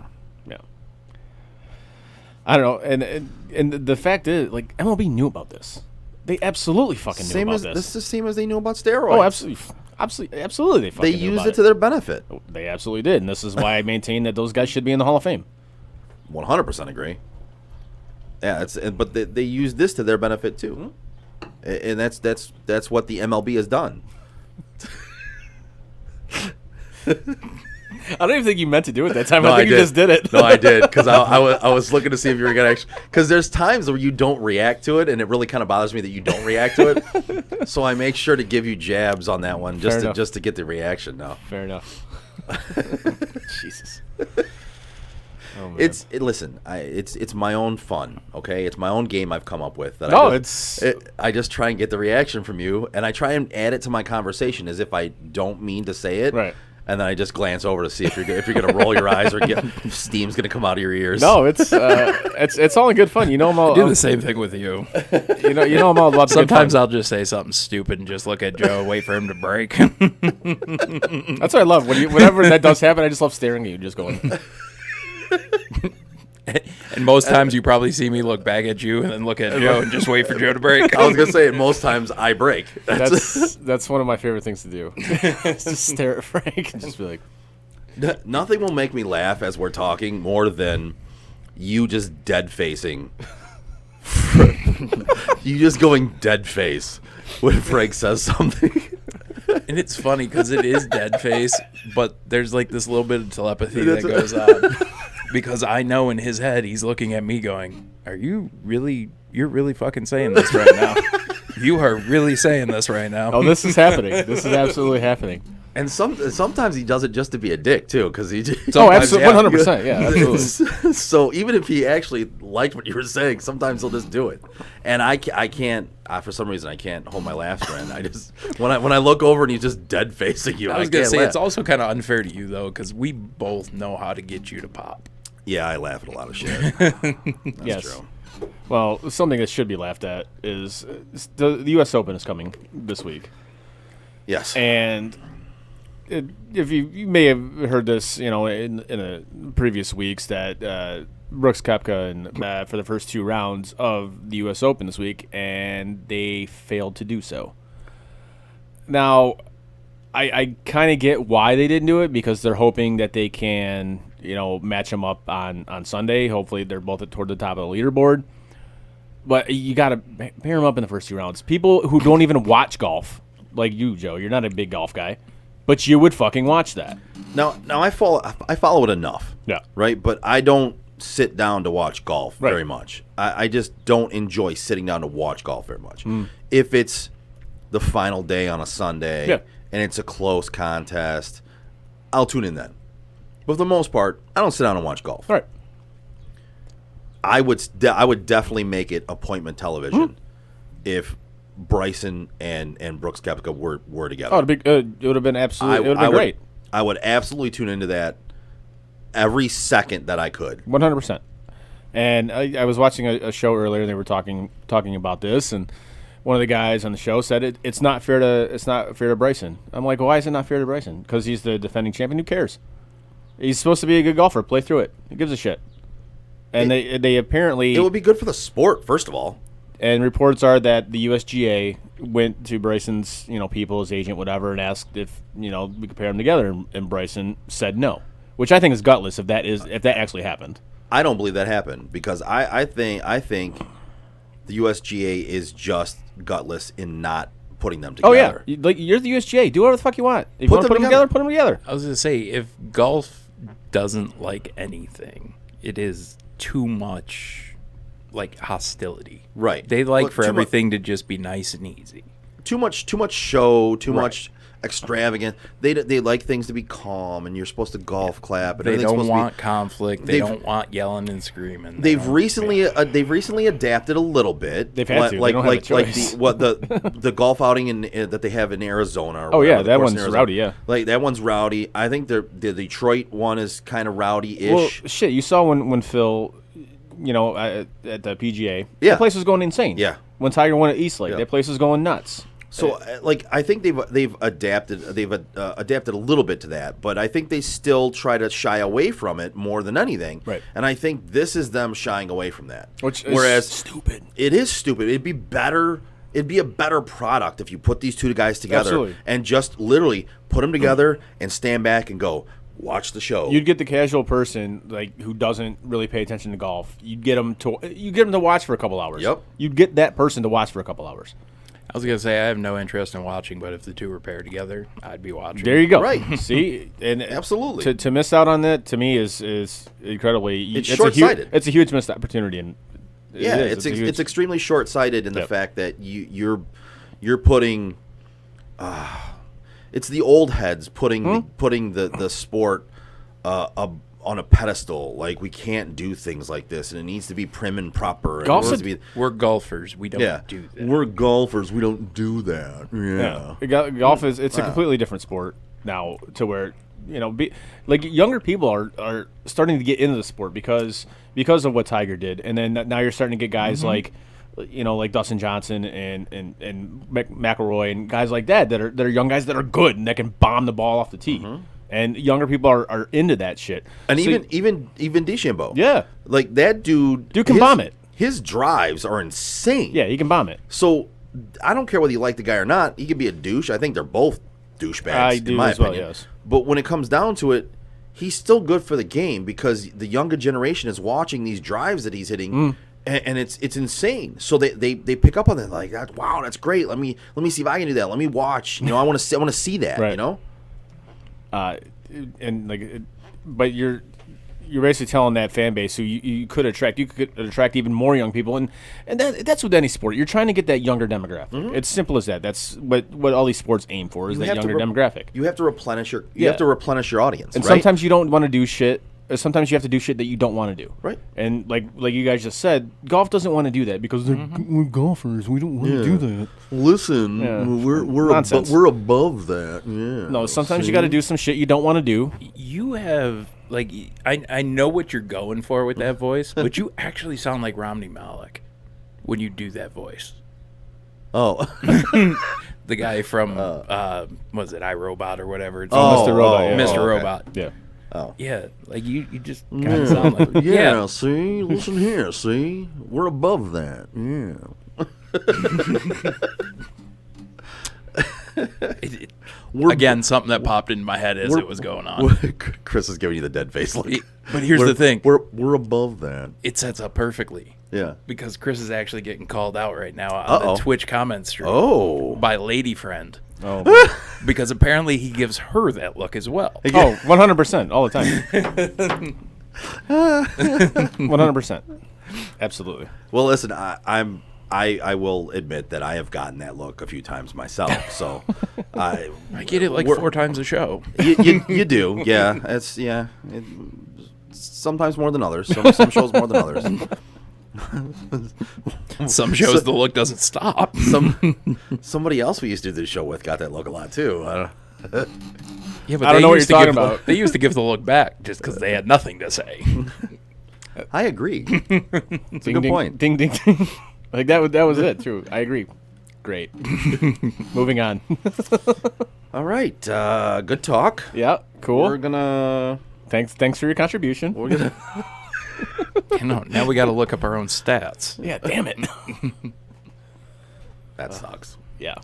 [SPEAKER 9] I don't know, and the fact is, like, MLB knew about this. They absolutely fucking knew about this.
[SPEAKER 10] This is the same as they knew about steroids.
[SPEAKER 9] Oh, absolutely. They fucking
[SPEAKER 10] used it to their benefit.
[SPEAKER 9] They absolutely did, and this is why I maintain that those guys should be in the Hall of Fame.
[SPEAKER 10] 100% agree. Yeah, but they use this to their benefit too, and that's what the MLB has done.
[SPEAKER 9] I don't even think you meant to do it that time.
[SPEAKER 10] No,
[SPEAKER 9] I think you just did it.
[SPEAKER 10] No, I did, because I was looking to see if you were going to actually... Because there's times where you don't react to it, and it really kind of bothers me that you don't react to it. So I make sure to give you jabs on that one just to get the reaction now.
[SPEAKER 9] Fair enough. Jesus. Oh,
[SPEAKER 10] Listen, it's my own fun, okay? It's my own game I've come up with. I just try and get the reaction from you, and I try and add it to my conversation as if I don't mean to say it.
[SPEAKER 9] Right.
[SPEAKER 10] And then I just glance over to see if you're going to roll your eyes or steam's going to come out of your ears.
[SPEAKER 9] No, it's all in good fun. You know,
[SPEAKER 7] I do the same thing with you.
[SPEAKER 9] You know, I'm all about.
[SPEAKER 7] Sometimes I'll just say something stupid and just look at Joe, wait for him to break.
[SPEAKER 9] That's what I love. Whenever that does happen, I just love staring at you, just going.
[SPEAKER 7] And most times you probably see me look back at you and then look at Joe and just wait for Joe to break.
[SPEAKER 10] I was going to say, most times I break.
[SPEAKER 9] That's one of my favorite things to do. Just stare at Frank and just be like...
[SPEAKER 10] Nothing will make me laugh as we're talking more than you just dead facing. You just going dead face when Frank says something.
[SPEAKER 7] And it's funny because it is dead face, but there's like this little bit of telepathy that goes on. Because I know in his head he's looking at me going, you're really fucking saying this right now. You are really saying this right now.
[SPEAKER 9] Oh, this is happening. This is absolutely happening.
[SPEAKER 10] And sometimes he does it just to be a dick too, because he.
[SPEAKER 9] Absolutely, 100%. Yeah, absolutely.
[SPEAKER 10] So even if he actually liked what you were saying, sometimes he'll just do it. And I can't. For some reason, I can't hold my laughter in. I just when I look over and he's just dead facing you.
[SPEAKER 7] I was gonna say it's also kind of unfair to you though, because we both know how to get you to pop.
[SPEAKER 10] Yeah, I laugh at a lot of shit. That's true.
[SPEAKER 9] Well, something that should be laughed at is the U.S. Open is coming this week.
[SPEAKER 10] Yes.
[SPEAKER 9] And if you may have heard this, in previous weeks that Brooks Koepka and for the first 2 rounds of the U.S. Open this week, and they failed to do so. Now, I kind of get why they didn't do it, because they're hoping that they can, match them up on Sunday. Hopefully they're both toward the top of the leaderboard. But you got to pair them up in the first 2 rounds. People who don't even watch golf, like you, Joe, you're not a big golf guy, but you would fucking watch that.
[SPEAKER 10] Now I follow it enough.
[SPEAKER 9] Yeah.
[SPEAKER 10] Right? But I don't sit down to watch golf very much. I just don't enjoy sitting down to watch golf very much. If it's the final day on a Sunday and it's a close contest, I'll tune in then. But for the most part, I don't sit down and watch golf.
[SPEAKER 9] Right.
[SPEAKER 10] I would definitely make it appointment television if Bryson and Brooks Koepka were together.
[SPEAKER 9] Oh, it would have been absolutely. It would have been great.
[SPEAKER 10] I would absolutely tune into that every second that I could.
[SPEAKER 9] 100%. And I was watching a show earlier, and they were talking about this, and one of the guys on the show said it's not fair to Bryson. I'm like, why is it not fair to Bryson? Because he's the defending champion. Who cares? He's supposed to be a good golfer. Play through it. Who gives a shit? And they apparently...
[SPEAKER 10] It would be good for the sport, first of all.
[SPEAKER 9] And reports are that the USGA went to Bryson's, people, his agent, whatever, and asked if, we could pair them together, and Bryson said no, which I think is gutless if that actually happened.
[SPEAKER 10] I don't believe that happened, because I think the USGA is just gutless in not putting them together.
[SPEAKER 9] Oh, yeah. You're the USGA. Do whatever the fuck you want. If you want to put them together, put them together.
[SPEAKER 7] I was going to say, if golf doesn't like anything, it is too much hostility.
[SPEAKER 10] Right.
[SPEAKER 7] They for everything to just be nice and easy.
[SPEAKER 10] Too much show, too much extravagant. They like things to be calm, and you're supposed to golf clap. And
[SPEAKER 7] they don't want conflict. They don't want yelling and screaming.
[SPEAKER 10] They've recently adapted a little bit.
[SPEAKER 9] They've had to. They don't have a choice.
[SPEAKER 10] The golf outing that they have in Arizona.
[SPEAKER 9] Oh yeah, that one's rowdy. Yeah,
[SPEAKER 10] that one's rowdy. I think the Detroit one is kind of rowdy-ish.
[SPEAKER 9] Well, shit, you saw when Phil, at the PGA, the place was going insane.
[SPEAKER 10] Yeah.
[SPEAKER 9] When Tiger won at East Lake, that place was going nuts.
[SPEAKER 10] So, I think they've adapted a little bit to that, but I think they still try to shy away from it more than anything.
[SPEAKER 9] Right.
[SPEAKER 10] And I think this is them shying away from that.
[SPEAKER 9] Whereas stupid.
[SPEAKER 10] It is stupid. It'd be better. It'd be a better product if you put these two guys together and just literally put them together and stand back and go, watch the show.
[SPEAKER 9] You'd get the casual person like who doesn't really pay attention to golf. You'd get them to watch for a couple hours.
[SPEAKER 10] Yep.
[SPEAKER 9] You'd get that person to watch for a couple hours.
[SPEAKER 7] I was gonna say I have no interest in watching, but if the two were paired together, I'd be watching.
[SPEAKER 9] There you go.
[SPEAKER 10] Right.
[SPEAKER 9] See, and
[SPEAKER 10] absolutely
[SPEAKER 9] to miss out on that to me is incredibly.
[SPEAKER 10] It's short-sighted.
[SPEAKER 9] It's a huge missed opportunity, and
[SPEAKER 10] it's extremely short-sighted in the fact that you're putting. It's the old heads putting the sport on a pedestal. Like, we can't do things like this, and it needs to be prim and proper.
[SPEAKER 7] We're golfers. We don't do that.
[SPEAKER 10] We're golfers. We don't do that. Yeah.
[SPEAKER 9] Golf is a completely different sport now, to where like younger people are starting to get into the sport because of what Tiger did, and then now you're starting to get guys like Dustin Johnson and McIlroy and guys like that are young guys that are good and that can bomb the ball off the tee. And younger people are into that shit.
[SPEAKER 10] And even DeChambeau.
[SPEAKER 9] Yeah.
[SPEAKER 10] Like, that dude
[SPEAKER 9] can bomb it.
[SPEAKER 10] His drives are insane.
[SPEAKER 9] Yeah, he can bomb it.
[SPEAKER 10] So I don't care whether you like the guy or not. He could be a douche. I think they're both douchebags, in my opinion.
[SPEAKER 9] Yes.
[SPEAKER 10] But when it comes down to it, he's still good for the game because the younger generation is watching these drives that he's hitting. And it's insane. So they pick up on it like, wow, that's great. Let me see if I can do that. Let me watch. I want to see that.
[SPEAKER 9] Right. But you're basically telling that fan base who you could attract even more young people, and that's with any sport. You're trying to get that younger demographic. It's simple as that. That's what all these sports aim for, is that younger demographic.
[SPEAKER 10] You have to replenish your audience.
[SPEAKER 9] And
[SPEAKER 10] right?
[SPEAKER 9] sometimes you don't want to do shit. Sometimes you have to do shit that you don't want to do.
[SPEAKER 10] Right.
[SPEAKER 9] And like you guys just said, golf doesn't want to do that because we're golfers. We don't want to do that.
[SPEAKER 10] Listen, we're above that. Yeah.
[SPEAKER 9] No, sometimes you got to do some shit you don't want to do.
[SPEAKER 7] You have I know what you're going for with that voice, but you actually sound like Romney Malek when you do that voice.
[SPEAKER 10] Oh.
[SPEAKER 7] The guy from was it iRobot or whatever? It's
[SPEAKER 9] Mr. Robot. Yeah.
[SPEAKER 7] Mr. Robot.
[SPEAKER 9] Yeah.
[SPEAKER 7] Oh. Yeah, like you just kind of sound like
[SPEAKER 10] see, listen here, see? We're above that. Yeah.
[SPEAKER 7] Again, something that popped into my head as it was going on.
[SPEAKER 10] Chris is giving you the dead face look.
[SPEAKER 7] But here's the thing.
[SPEAKER 10] We're above that.
[SPEAKER 7] It sets up perfectly.
[SPEAKER 10] Yeah.
[SPEAKER 7] Because Chris is actually getting called out right now on the Twitch comment stream.
[SPEAKER 10] Oh.
[SPEAKER 7] By Lady Friend.
[SPEAKER 9] Oh.
[SPEAKER 7] Because apparently he gives her that look as well.
[SPEAKER 9] Oh, 100%. All the time. 100%. Absolutely.
[SPEAKER 10] Well, listen, I will admit that I have gotten that look a few times myself. So
[SPEAKER 7] I get it like 4 times a show.
[SPEAKER 10] You do, yeah. Sometimes more than others. Some shows more than others.
[SPEAKER 7] Some shows the look doesn't stop.
[SPEAKER 10] Somebody else we used to do the show with got that look a lot too.
[SPEAKER 7] Yeah, but
[SPEAKER 9] I don't know what you're talking about.
[SPEAKER 7] They used to give the look back just because they had nothing to say.
[SPEAKER 10] I agree. It's a good point.
[SPEAKER 9] Ding, ding, ding. Like that was it, too. I agree. Great. Moving on.
[SPEAKER 10] All right. Good talk.
[SPEAKER 9] Yeah, cool.
[SPEAKER 10] We're gonna
[SPEAKER 9] Thanks for your contribution.
[SPEAKER 10] We're gonna
[SPEAKER 7] now we got to look up our own stats.
[SPEAKER 9] Yeah, damn it.
[SPEAKER 10] That sucks.
[SPEAKER 9] Yeah.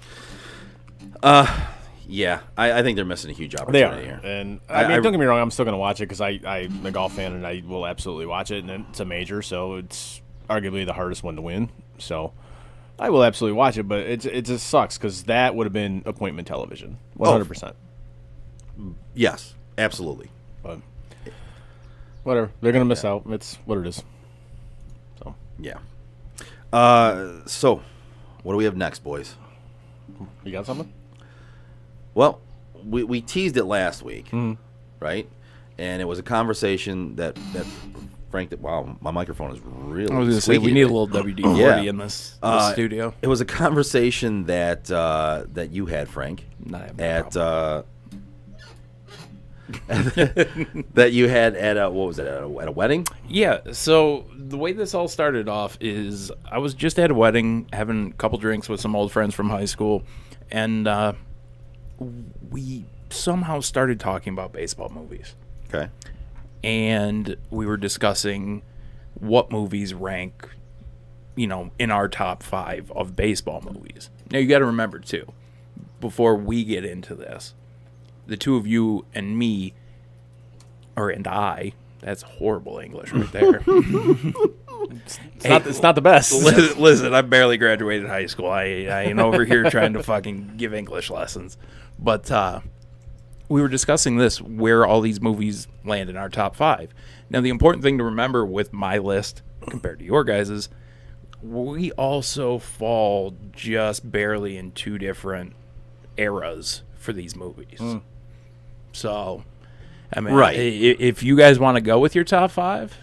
[SPEAKER 10] Yeah, I think they're missing a huge opportunity here.
[SPEAKER 9] And I mean, don't get me wrong, I'm still going to watch it because I'm a golf fan and I will absolutely watch it. And it's a major, so it's arguably the hardest one to win. So I will absolutely watch it, but it just sucks because that would have been appointment television, 100%.
[SPEAKER 10] Yes, absolutely.
[SPEAKER 9] But whatever, they're going to miss out. It's what it is. So
[SPEAKER 10] yeah. So what do we have next, boys?
[SPEAKER 9] You got something?
[SPEAKER 10] Well, we teased it last week, right? And it was a conversation that Frank, wow, my microphone is really
[SPEAKER 7] I was going to say, we need a little WD-40 in this studio.
[SPEAKER 10] It was a conversation that you had, Frank, that you had at a, what was it, at a wedding?
[SPEAKER 7] Yeah, so the way this all started off is I was just at a wedding, having a couple drinks with some old friends from high school, and we somehow started talking about baseball movies.
[SPEAKER 10] Okay.
[SPEAKER 7] And we were discussing what movies rank, in our top 5 of baseball movies. Now, you got to remember, too, before we get into this, the two of you and me and I. That's horrible English right there.
[SPEAKER 9] It's not the best.
[SPEAKER 7] Listen, I barely graduated high school. I ain't over here trying to fucking give English lessons. But we were discussing this, where all these movies land in our top 5. Now, the important thing to remember with my list compared to your guys's, we also fall just barely in 2 different eras for these movies. So, I mean,
[SPEAKER 10] right.
[SPEAKER 7] If you guys want to go with your top 5,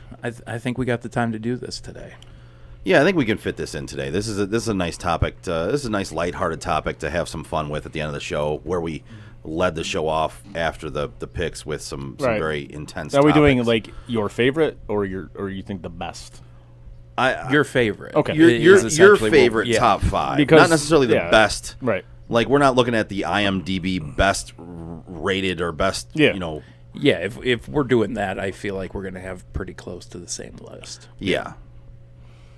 [SPEAKER 7] I think we got the time to do this today.
[SPEAKER 10] Yeah, I think we can fit this in today. This is a nice topic. This is a nice lighthearted topic to have some fun with at the end of the show, where we led the show off after the picks with some very intense.
[SPEAKER 9] Are we
[SPEAKER 10] topics.
[SPEAKER 9] doing like your favorite or you think the best?
[SPEAKER 7] Your favorite.
[SPEAKER 9] Okay.
[SPEAKER 10] Your favorite top 5,
[SPEAKER 9] because,
[SPEAKER 10] not necessarily the best.
[SPEAKER 9] Right.
[SPEAKER 10] Like, we're not looking at the IMDb best rated or best.
[SPEAKER 9] Yeah.
[SPEAKER 10] You know.
[SPEAKER 7] Yeah. If we're doing that, I feel like we're gonna have pretty close to the same list.
[SPEAKER 10] Yeah.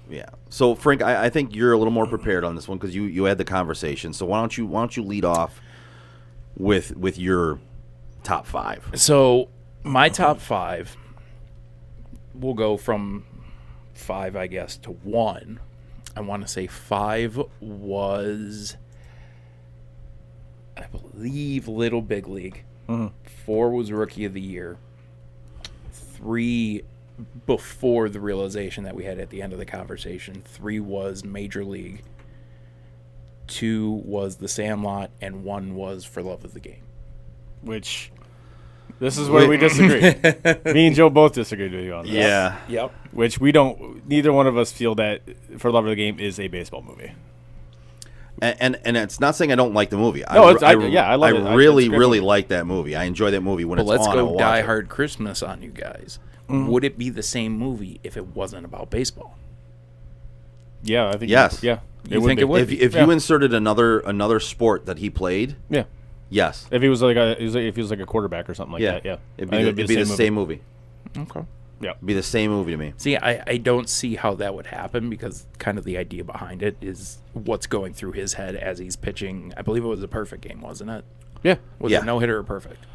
[SPEAKER 10] Yeah. So Frank, I think you're a little more prepared on this one because you had the conversation. So why don't you lead off with your top 5?
[SPEAKER 7] So my top 5 will go from 5, I guess, to 1. I want to say 5 was, I believe, Little Big League. 4 was Rookie of the Year. 3, before the realization that we had at the end of the conversation, 3 was Major League. 2 was The Sandlot, and 1 was For Love of the Game.
[SPEAKER 9] Which, this is where we disagree. Me and Joe both disagreed with you on this.
[SPEAKER 10] Yeah.
[SPEAKER 7] Yep.
[SPEAKER 9] Which neither one of us feel that For Love of the Game is a baseball movie.
[SPEAKER 10] And it's not saying I don't like the movie.
[SPEAKER 9] No, I love it.
[SPEAKER 10] I really like that movie. I enjoy that movie when
[SPEAKER 7] But
[SPEAKER 10] it's
[SPEAKER 7] let's
[SPEAKER 10] on.
[SPEAKER 7] go Die Hard Christmas on you guys. Would it be the same movie if it wasn't about baseball?
[SPEAKER 9] Yeah, I think
[SPEAKER 10] yes.
[SPEAKER 9] Yeah,
[SPEAKER 7] you think it would?
[SPEAKER 10] If you inserted another sport that he played,
[SPEAKER 9] yeah,
[SPEAKER 10] yes.
[SPEAKER 9] If he was like a quarterback or something like that, yeah,
[SPEAKER 10] it'd be the same movie.
[SPEAKER 7] Okay.
[SPEAKER 9] Yeah,
[SPEAKER 10] it'd be the same movie to me.
[SPEAKER 7] See, I don't see how that would happen because kind of the idea behind it is what's going through his head as he's pitching. I believe it was a perfect game, wasn't it?
[SPEAKER 9] Yeah.
[SPEAKER 7] Was it no hitter or perfect?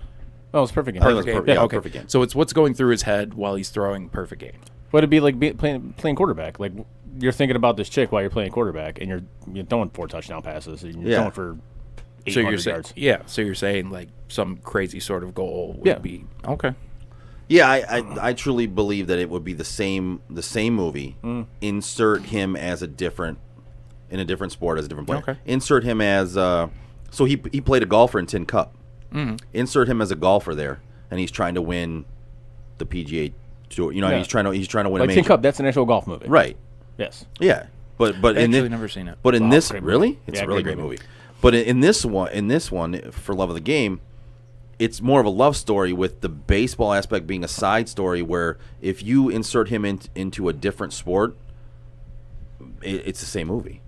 [SPEAKER 9] Oh, it was perfect game.
[SPEAKER 10] Perfect game.
[SPEAKER 9] Yeah,
[SPEAKER 10] okay. Perfect game.
[SPEAKER 7] So it's what's going through his head while he's throwing perfect game.
[SPEAKER 9] But it'd be like playing quarterback. Like, you're thinking about this chick while you're playing quarterback, and you're throwing 4 touchdown passes, and you're throwing for 800 yards.
[SPEAKER 7] Yeah, so you're saying like some crazy sort of goal would be okay.
[SPEAKER 10] Yeah, I truly believe that it would be the same movie. Insert him as in a different sport as a different player.
[SPEAKER 7] Okay.
[SPEAKER 10] Insert him as so he played a golfer in Tin Cup. Insert him as a golfer there, and he's trying to win the PGA Tour. You know, he's trying to win a major.
[SPEAKER 9] Tin Cup, that's an actual golf movie,
[SPEAKER 10] right?
[SPEAKER 9] Yes.
[SPEAKER 10] Yeah, but in
[SPEAKER 7] actually never seen it.
[SPEAKER 10] But in this,
[SPEAKER 9] great
[SPEAKER 10] really,
[SPEAKER 9] movie.
[SPEAKER 10] it's
[SPEAKER 9] Yeah,
[SPEAKER 10] a really
[SPEAKER 9] great
[SPEAKER 10] great movie. But in this one, For Love of the Game, it's more of a love story with the baseball aspect being a side story. Where if you insert him into a different sport, it's the same movie.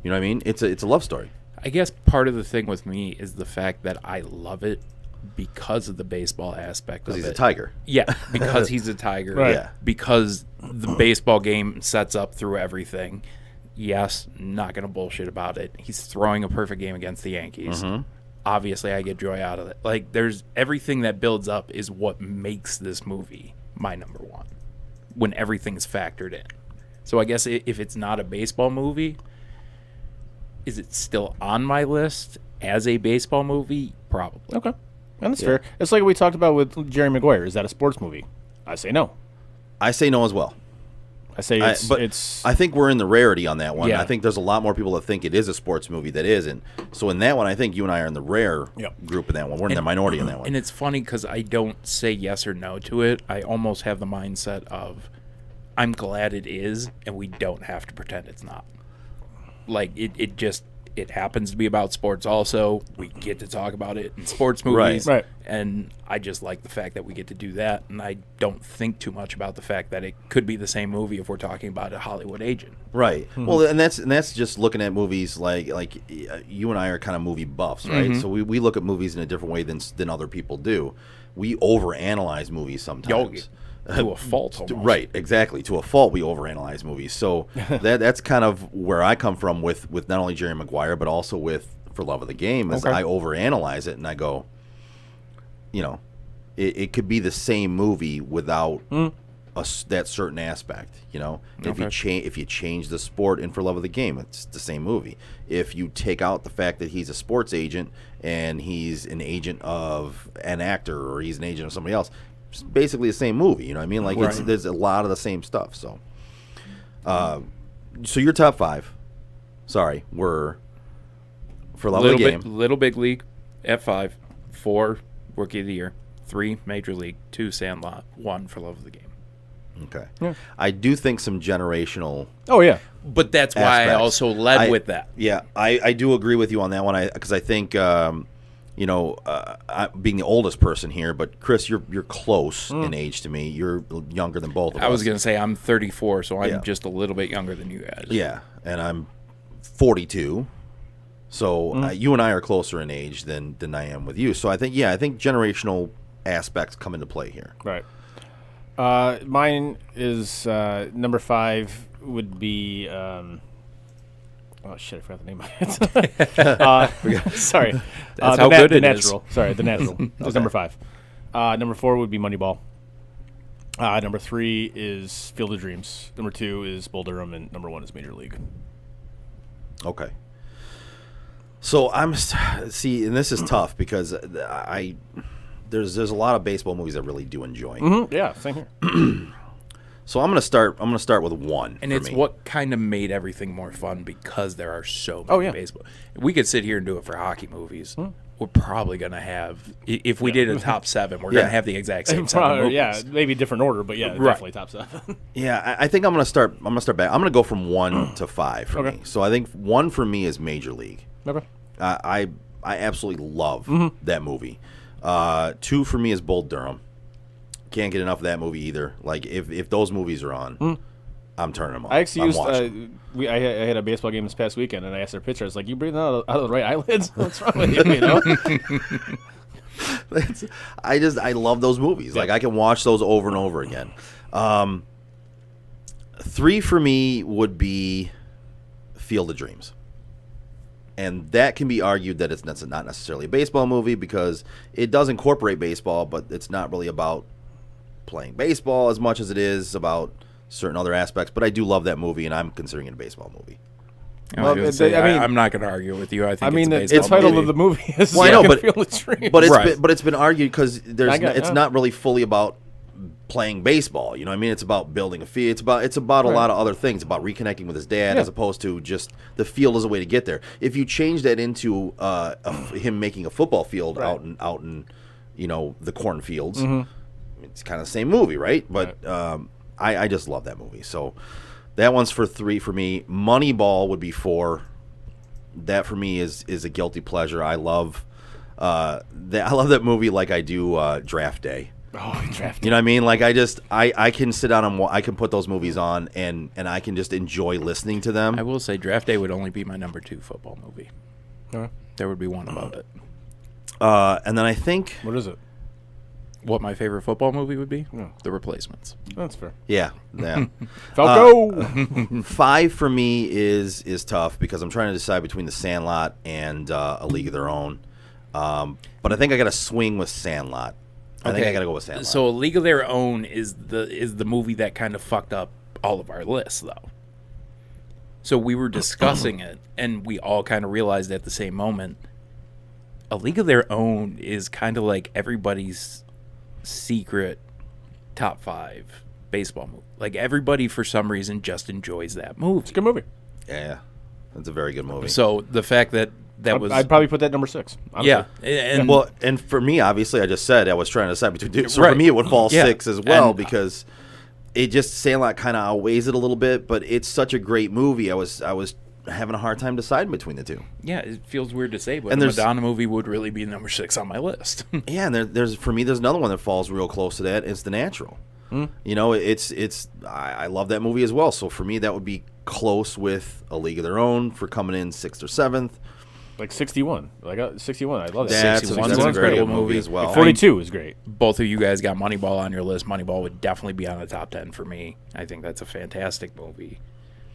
[SPEAKER 10] You know what I mean? It's a love story.
[SPEAKER 7] I guess part of the thing with me is the fact that I love it because of the baseball aspect of it.
[SPEAKER 10] Because he's a Tiger.
[SPEAKER 7] Yeah, because he's a Tiger.
[SPEAKER 9] Right.
[SPEAKER 10] Yeah.
[SPEAKER 7] Because the baseball game sets up through everything. Yes, not going to bullshit about it. He's throwing a perfect game against the Yankees. Obviously, I get joy out of it. Like, there's everything that builds up is what makes this movie my number 1 when everything's factored in. So I guess if it's not a baseball movie, is it still on my list as a baseball movie? Probably.
[SPEAKER 9] Okay. And that's fair. It's like we talked about with Jerry Maguire. Is that a sports movie? I say no.
[SPEAKER 10] I say no as well.
[SPEAKER 9] I say it's
[SPEAKER 10] I think we're in the rarity on that one.
[SPEAKER 7] Yeah.
[SPEAKER 10] I think there's a lot more people that think it is a sports movie that isn't. So in that one, I think you and I are in the rare group in that one. We're in the minority in that one.
[SPEAKER 7] And it's funny because I don't say yes or no to it. I almost have the mindset of I'm glad it is, and we don't have to pretend it's not. Like, it happens to be about sports also. We get to talk about it in sports movies.
[SPEAKER 9] Right.
[SPEAKER 7] And I just like the fact that we get to do that. And I don't think too much about the fact that it could be the same movie if we're talking about a Hollywood agent.
[SPEAKER 10] Right. Well, and that's just looking at movies like you and I are kind of movie buffs, right? So we look at movies in a different way than other people do. We overanalyze movies sometimes.
[SPEAKER 7] To a fault, almost.
[SPEAKER 10] Right, exactly. To a fault, we overanalyze movies. So that's kind of where I come from with not only Jerry Maguire, but also with For Love of the Game. Is I overanalyze it and I go, it could be the same movie without that certain aspect. You know, if you change the sport in For Love of the Game, it's the same movie. If you take out the fact that he's a sports agent and he's an agent of an actor or he's an agent of somebody else, it's basically the same movie. You know what I mean? Like there's a lot of the same stuff. So, so your top 5, were For Love of the Game,
[SPEAKER 7] Little Big League at 5, 4 Rookie of the Year, 3 Major League, 2 Sandlot, 1 For Love of the Game.
[SPEAKER 10] Okay. Yeah. I do think some generational.
[SPEAKER 9] Oh yeah,
[SPEAKER 7] but that's why I also led with that.
[SPEAKER 10] Yeah, I do agree with you on that one. Because I think being the oldest person here, but Chris, you're close in age to me. You're younger than both of us.
[SPEAKER 7] I was going to say I'm 34, so I'm just a little bit younger than you guys.
[SPEAKER 10] Yeah, and I'm 42. So you and I are closer in age than I am with you. So I think generational aspects come into play here.
[SPEAKER 9] Right. Mine is number 5 would be oh shit, I forgot the name of it. Sorry,
[SPEAKER 7] that's how good it
[SPEAKER 9] Natural.
[SPEAKER 7] is.
[SPEAKER 9] Sorry, The Natural is number 5. Number 4 would be Moneyball. Number 3 is Field of Dreams. Number 2 is Bull Durham, and number 1 is Major League.
[SPEAKER 10] Okay. So and this is tough because there's a lot of baseball movies I really do enjoy.
[SPEAKER 9] Mm-hmm. Yeah, same here.
[SPEAKER 10] So I'm gonna start with 1.
[SPEAKER 7] And it's what kind of made everything more fun because there are so many baseball. We could sit here and do it for hockey movies. We're probably gonna have, if we did a top 7, we're gonna have the exact same 7 movies.
[SPEAKER 9] Yeah, maybe different order, but definitely top 7.
[SPEAKER 10] Yeah, I think I'm gonna start back. I'm gonna go from 1 to 5 for me. So I think 1 for me is Major League.
[SPEAKER 9] Okay.
[SPEAKER 10] I absolutely love that movie. 2 for me is Bull Durham. Can't get enough of that movie either. Like if those movies are on, I'm turning them on.
[SPEAKER 9] I actually I had a baseball game this past weekend, and I asked their pitcher, I was like, "You breathing out of the right eyelids? What's wrong with you?" You know.
[SPEAKER 10] I love those movies. Like I can watch those over and over again. 3 for me would be Field of Dreams. And that can be argued that it's not necessarily a baseball movie because it does incorporate baseball, but it's not really about playing baseball as much as it is about certain other aspects. But I do love that movie, and I'm considering it a baseball movie.
[SPEAKER 7] I'm not going to argue with you. I think
[SPEAKER 9] it's the title of the movie is
[SPEAKER 10] well, I know,
[SPEAKER 9] Field of Dreams.
[SPEAKER 10] But it's been argued because it's not really fully about playing baseball. You know what I mean? It's about building a field. It's about a lot of other things. About reconnecting with his dad as opposed to just the field as a way to get there. If you change that into him making a football field out in the cornfields, it's kind of the same movie, right? But I just love that movie. So that one's for 3 for me. Moneyball would be 4. That for me is a guilty pleasure. I love that movie like I do Draft Day.
[SPEAKER 9] Oh, Draft Day.
[SPEAKER 10] You know what I mean? Like I can sit down and I can put those movies on and I can just enjoy listening to them.
[SPEAKER 7] I will say Draft Day would only be my number 2 football movie. There would be one about it.
[SPEAKER 10] And then I think
[SPEAKER 9] what is it?
[SPEAKER 7] What my favorite football movie would be? The Replacements.
[SPEAKER 9] That's fair.
[SPEAKER 10] Yeah.
[SPEAKER 9] Falco.
[SPEAKER 10] 5 for me is tough because I'm trying to decide between The Sandlot and A League of Their Own. But I think I got to swing with Sandlot. I think I got to go with Sandlot.
[SPEAKER 7] So A League of Their Own is the movie that kind of fucked up all of our lists, though. So we were discussing it, and we all kind of realized at the same moment, A League of Their Own is kind of like everybody's secret top 5 baseball movie. Like everybody, for some reason, just enjoys that movie.
[SPEAKER 9] It's a good movie.
[SPEAKER 10] Yeah, that's a very good movie.
[SPEAKER 7] So the fact that was,
[SPEAKER 9] I'd probably put that number 6. Honestly.
[SPEAKER 7] Yeah,
[SPEAKER 10] and for me, obviously, I just said I was trying to decide between 2. So for me, it would fall 6 as well because it just Sandlot kind of outweighs it a little bit. But it's such a great movie. I was having a hard time deciding between the 2.
[SPEAKER 7] Yeah, it feels weird to say, but the Madonna movie would really be number 6 on my list.
[SPEAKER 10] Yeah, and there's another one that falls real close to that. It's The Natural. You know, I love that movie as well. So for me, that would be close with A League of Their Own for coming in 6th or 7th.
[SPEAKER 9] Like 61. Like 61. I love that.
[SPEAKER 10] That's a very good movie as well.
[SPEAKER 9] Like 42 is great.
[SPEAKER 7] Both of you guys got Moneyball on your list. Moneyball would definitely be on the top 10 for me. I think that's a fantastic movie.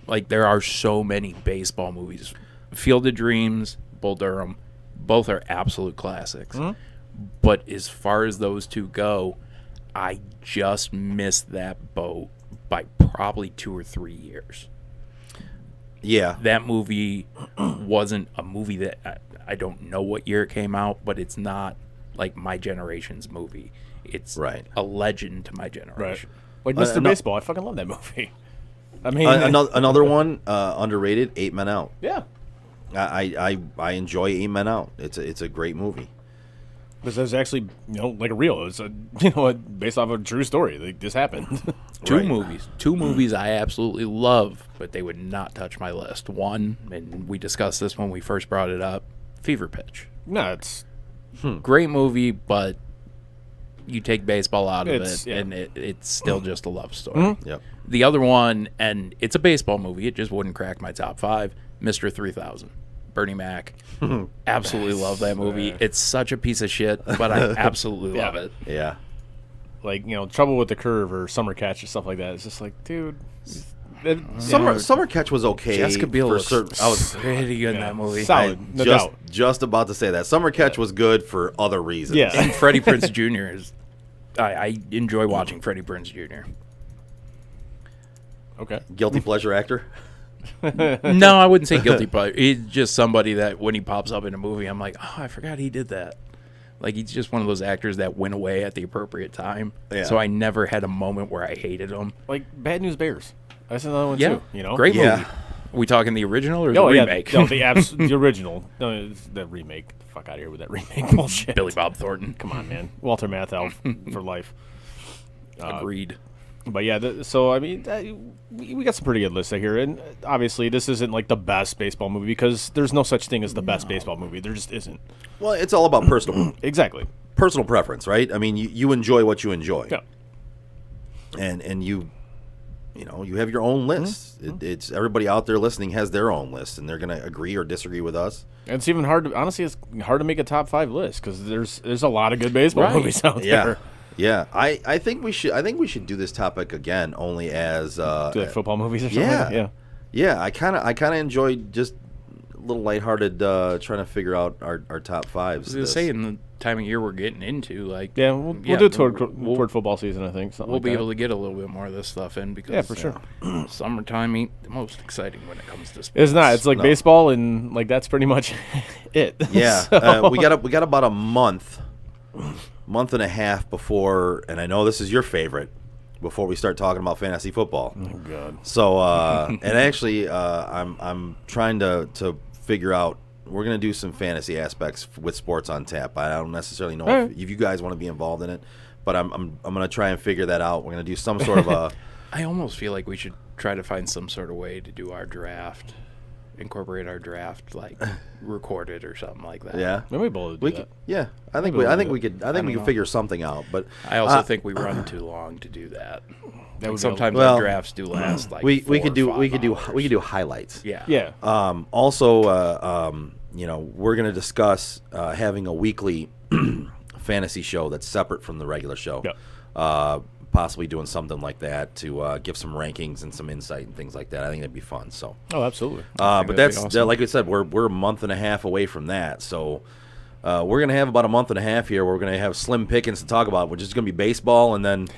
[SPEAKER 7] Like, there are so many baseball movies. Field of Dreams, Bull Durham, both are absolute classics. But as far as those two go, I just missed that boat by probably 2 or 3 years.
[SPEAKER 10] Yeah.
[SPEAKER 7] That movie wasn't a movie that I don't know what year it came out, but it's not like my generation's movie. It's a legend to my generation.
[SPEAKER 9] Like Mr. Baseball, I fucking love that movie. I mean,
[SPEAKER 10] another one underrated, 8 Men Out.
[SPEAKER 9] Yeah,
[SPEAKER 10] I enjoy 8 Men Out. It's a great movie.
[SPEAKER 9] This is actually like a real. It's based off of a true story. Like this happened.
[SPEAKER 7] Two movies I absolutely love, but they would not touch my list. One, and we discussed this when we first brought it up, Fever Pitch.
[SPEAKER 9] No, it's
[SPEAKER 7] great movie, but you take baseball out of it, and it's still just a love story.
[SPEAKER 10] Mm-hmm. Yep.
[SPEAKER 7] The other one, and it's a baseball movie, it just wouldn't crack my top 5, Mr. 3000. Bernie Mac. Absolutely love that movie. It's such a piece of shit, but I absolutely love it.
[SPEAKER 10] Yeah.
[SPEAKER 9] Like, Trouble with the Curve or Summer Catch or stuff like that. It's just like, dude.
[SPEAKER 10] Summer Catch was okay.
[SPEAKER 7] Jessica Biel was pretty good in that movie.
[SPEAKER 9] Solid, no doubt.
[SPEAKER 10] Just about to say that. Summer Catch was good for other reasons.
[SPEAKER 7] Yeah. And Freddie Prinze Jr. is... I enjoy watching Freddie Prinze Jr.
[SPEAKER 9] Okay.
[SPEAKER 10] Guilty pleasure actor?
[SPEAKER 7] No, I wouldn't say guilty pleasure. He's just somebody that when he pops up in a movie, I'm like, oh, I forgot he did that. Like, he's just one of those actors that went away at the appropriate time.
[SPEAKER 10] Yeah.
[SPEAKER 7] So I never had a moment where I hated him.
[SPEAKER 9] Like Bad News Bears. That's another one too.
[SPEAKER 7] Great movie. Are we talking the original or the remake?
[SPEAKER 9] No, the original. No, it's the remake. Fuck out of here with that remake bullshit.
[SPEAKER 7] Billy Bob Thornton.
[SPEAKER 9] Come on, man. Walter Matthau for life.
[SPEAKER 7] Agreed.
[SPEAKER 9] But yeah, so I mean, we got some pretty good lists here, and obviously this isn't like the best baseball movie because there's no such thing as the best baseball movie. There just isn't.
[SPEAKER 10] Well, it's all about personal, personal preference, right? I mean, you enjoy what you enjoy, and you have your own list. It's everybody out there listening has their own list, and they're gonna agree or disagree with us.
[SPEAKER 9] And it's even hard to it's hard to make a top 5 list because there's a lot of good baseball movies out there.
[SPEAKER 10] Yeah, I think we should do this topic again, only as
[SPEAKER 9] football movies or something. Like that?
[SPEAKER 10] Yeah. I kind of enjoyed just a little lighthearted trying to figure out our top 5s.
[SPEAKER 7] I was gonna say in the time of year we're getting into, like
[SPEAKER 9] we'll do it toward football season. I think
[SPEAKER 7] we'll be able to get a little bit more of this stuff in because
[SPEAKER 9] for sure,
[SPEAKER 7] summertime ain't the most exciting when it comes to sports.
[SPEAKER 9] It's not. It's like baseball, and like that's pretty much it.
[SPEAKER 10] Yeah, so. We got about a month and a half before, and I know this is your favorite, before we start talking about fantasy football.
[SPEAKER 9] Oh God!
[SPEAKER 10] So and actually, I'm trying to figure out. We're gonna do some fantasy aspects with Sports on Tap. I don't necessarily know if you guys want to be involved in it, but I'm gonna try and figure that out. We're gonna do some sort of a.
[SPEAKER 7] I almost feel like we should try to find some sort of way to do our draft. Incorporate our draft like recorded or something like that.
[SPEAKER 10] Yeah,
[SPEAKER 9] we both do that.
[SPEAKER 10] Yeah, I think we could figure something out. But
[SPEAKER 7] I also think we run too long to do that. Sometimes our drafts do last like
[SPEAKER 10] we could do highlights.
[SPEAKER 7] Yeah.
[SPEAKER 10] Also, we're gonna discuss having a weekly fantasy show that's separate from the regular show.
[SPEAKER 9] Yeah.
[SPEAKER 10] Possibly doing something like that to give some rankings and some insight and things like that. I think that'd be fun. So.
[SPEAKER 9] Oh, absolutely.
[SPEAKER 10] But that's awesome. Like I said, we're a month and a half away from that. So we're gonna have about a month and a half here. Where we're gonna have slim pickings to talk about, which is gonna be baseball, and then.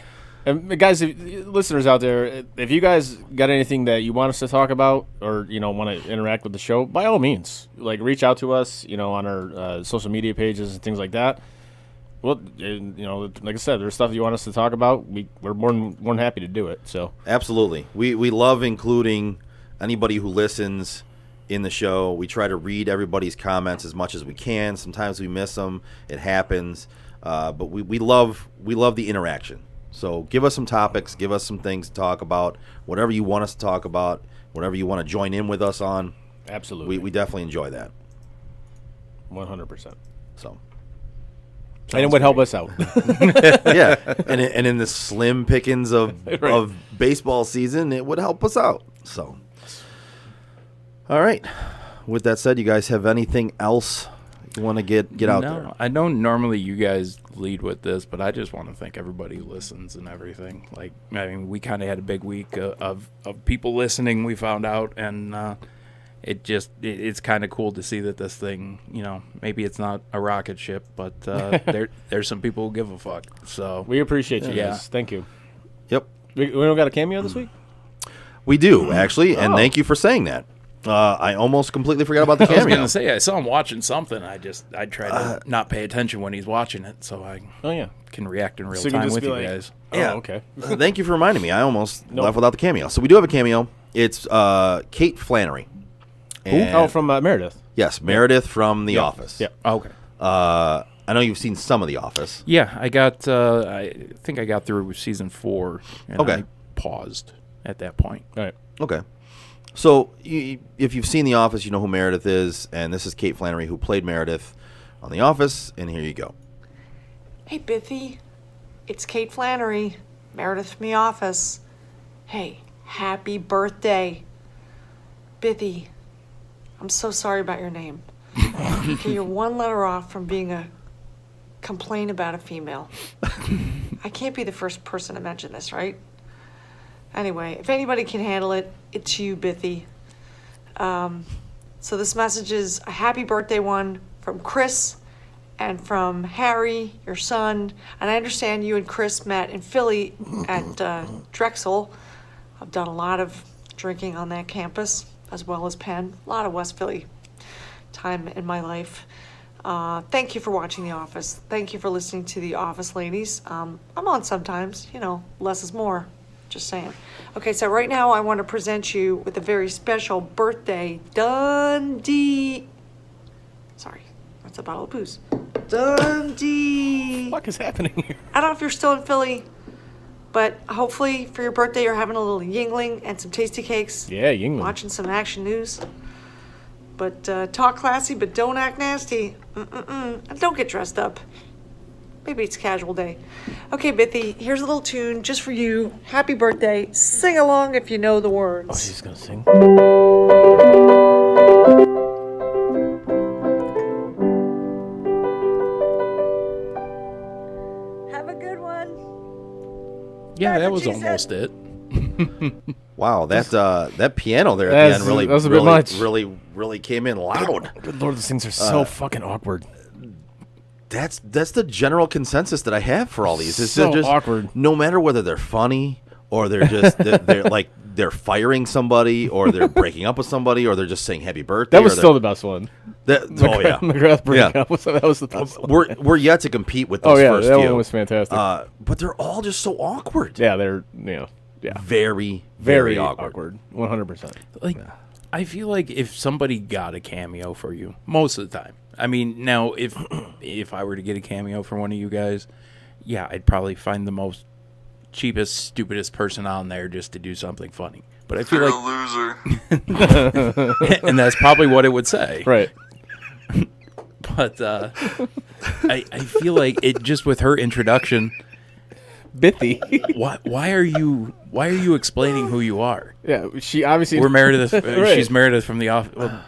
[SPEAKER 9] And guys, listeners out there, if you guys got anything that you want us to talk about, or want to interact with the show, by all means, like reach out to us, on our social media pages and things like that. Well, like I said, there's stuff you want us to talk about. We're more than happy to do it. So
[SPEAKER 10] absolutely, we love including anybody who listens in the show. We try to read everybody's comments as much as we can. Sometimes we miss them. It happens, but we love the interaction. So give us some topics, give us some things to talk about. Whatever you want us to talk about, whatever you want to join in with us on.
[SPEAKER 9] Absolutely,
[SPEAKER 10] we definitely enjoy that.
[SPEAKER 9] 100%.
[SPEAKER 10] So.
[SPEAKER 9] And it would help us out.
[SPEAKER 10] Yeah, and in the slim pickings of baseball season, it would help us out. So, all right. With that said, you guys have anything else you want to get out there?
[SPEAKER 7] No, I know normally you guys lead with this, but I just want to thank everybody who listens and everything. Like, I mean, we kind of had a big week of people listening, we found out, and it's kind of cool to see that this thing, maybe it's not a rocket ship, but there's some people who give a fuck. So
[SPEAKER 9] we appreciate you guys. Thank you.
[SPEAKER 10] Yep.
[SPEAKER 9] We don't got a cameo this week?
[SPEAKER 10] We do, actually, and thank you for saying that. I almost completely forgot about the cameo.
[SPEAKER 7] I was going to say, I saw him watching something. I try to not pay attention when he's watching it, so I can react in real time with you guys.
[SPEAKER 10] Yeah,
[SPEAKER 9] okay.
[SPEAKER 10] Thank you for reminding me. I almost left without the cameo. So we do have a cameo. It's Kate Flannery.
[SPEAKER 9] Who? From Meredith.
[SPEAKER 10] Yes, Meredith from The Office.
[SPEAKER 9] Yeah.
[SPEAKER 7] Okay.
[SPEAKER 10] I know you've seen some of The Office.
[SPEAKER 7] Yeah, I got. I think I got through season 4, and I paused at that point.
[SPEAKER 9] All right.
[SPEAKER 10] Okay. So if you've seen The Office, you know who Meredith is, and this is Kate Flannery, who played Meredith on The Office, and here you go.
[SPEAKER 14] Hey, Biffy. It's Kate Flannery, Meredith from The Office. Hey, happy birthday. Biffy, I'm so sorry about your name. Okay, you're one letter off from being a complaint about a female. I can't be the first person to mention this, right? Anyway, if anybody can handle it, it's you, Biffy. So this message is a happy birthday one from Chris and from Harry, your son. And I understand you and Chris met in Philly at Drexel. I've done a lot of drinking on that campus, as well as Penn. A lot of West Philly time in my life. Thank you for watching The Office. Thank you for listening to The Office, ladies. I'm on sometimes, less is more. Just saying. Okay, so right now I want to present you with a very special birthday Dundee. Sorry, that's a bottle of booze. Dundee.
[SPEAKER 9] What the fuck is happening here?
[SPEAKER 14] I don't know if you're still in Philly, but hopefully for your birthday you're having a little Yingling and some tasty cakes.
[SPEAKER 9] Yeah, Yingling.
[SPEAKER 14] Watching some action news. But talk classy, but don't act nasty. And don't get dressed up. Maybe it's casual day. Okay, Biffy, here's a little tune just for you. Happy birthday. Sing along if you know the words.
[SPEAKER 9] Oh, she's going to sing?
[SPEAKER 14] Have a good one.
[SPEAKER 7] Yeah, that was almost it.
[SPEAKER 10] Wow, that piano there at the end really,
[SPEAKER 9] that was a bit much.
[SPEAKER 10] really came in loud.
[SPEAKER 9] Good Lord, these things are so fucking awkward.
[SPEAKER 10] That's the general consensus that I have for all these. It's
[SPEAKER 9] so
[SPEAKER 10] just
[SPEAKER 9] awkward.
[SPEAKER 10] No matter whether they're funny or they're just they're like they're firing somebody or they're breaking up with somebody or they're just saying happy birthday.
[SPEAKER 9] That was still the best one. McGrath breaking up. That was the best one.
[SPEAKER 10] We're yet to compete with those first
[SPEAKER 9] that
[SPEAKER 10] few.
[SPEAKER 9] one was fantastic.
[SPEAKER 10] But they're all just so awkward.
[SPEAKER 9] Yeah, they're
[SPEAKER 10] very awkward.
[SPEAKER 9] 100%.
[SPEAKER 7] I feel like if somebody got a cameo for you, most of the time. I mean, now if I were to get a cameo for one of you guys, yeah, I'd probably find the most cheapest, stupidest person on there just to do something funny. But I feel
[SPEAKER 11] You're
[SPEAKER 7] like
[SPEAKER 11] a loser.
[SPEAKER 7] and that's probably what it would say.
[SPEAKER 9] Right.
[SPEAKER 7] But I feel like it just with her introduction,
[SPEAKER 9] Biffy.
[SPEAKER 7] Why are you explaining who you are?
[SPEAKER 9] Yeah, she obviously.
[SPEAKER 7] We're Meredith.
[SPEAKER 9] Right.
[SPEAKER 7] She's Meredith from The Office. Well,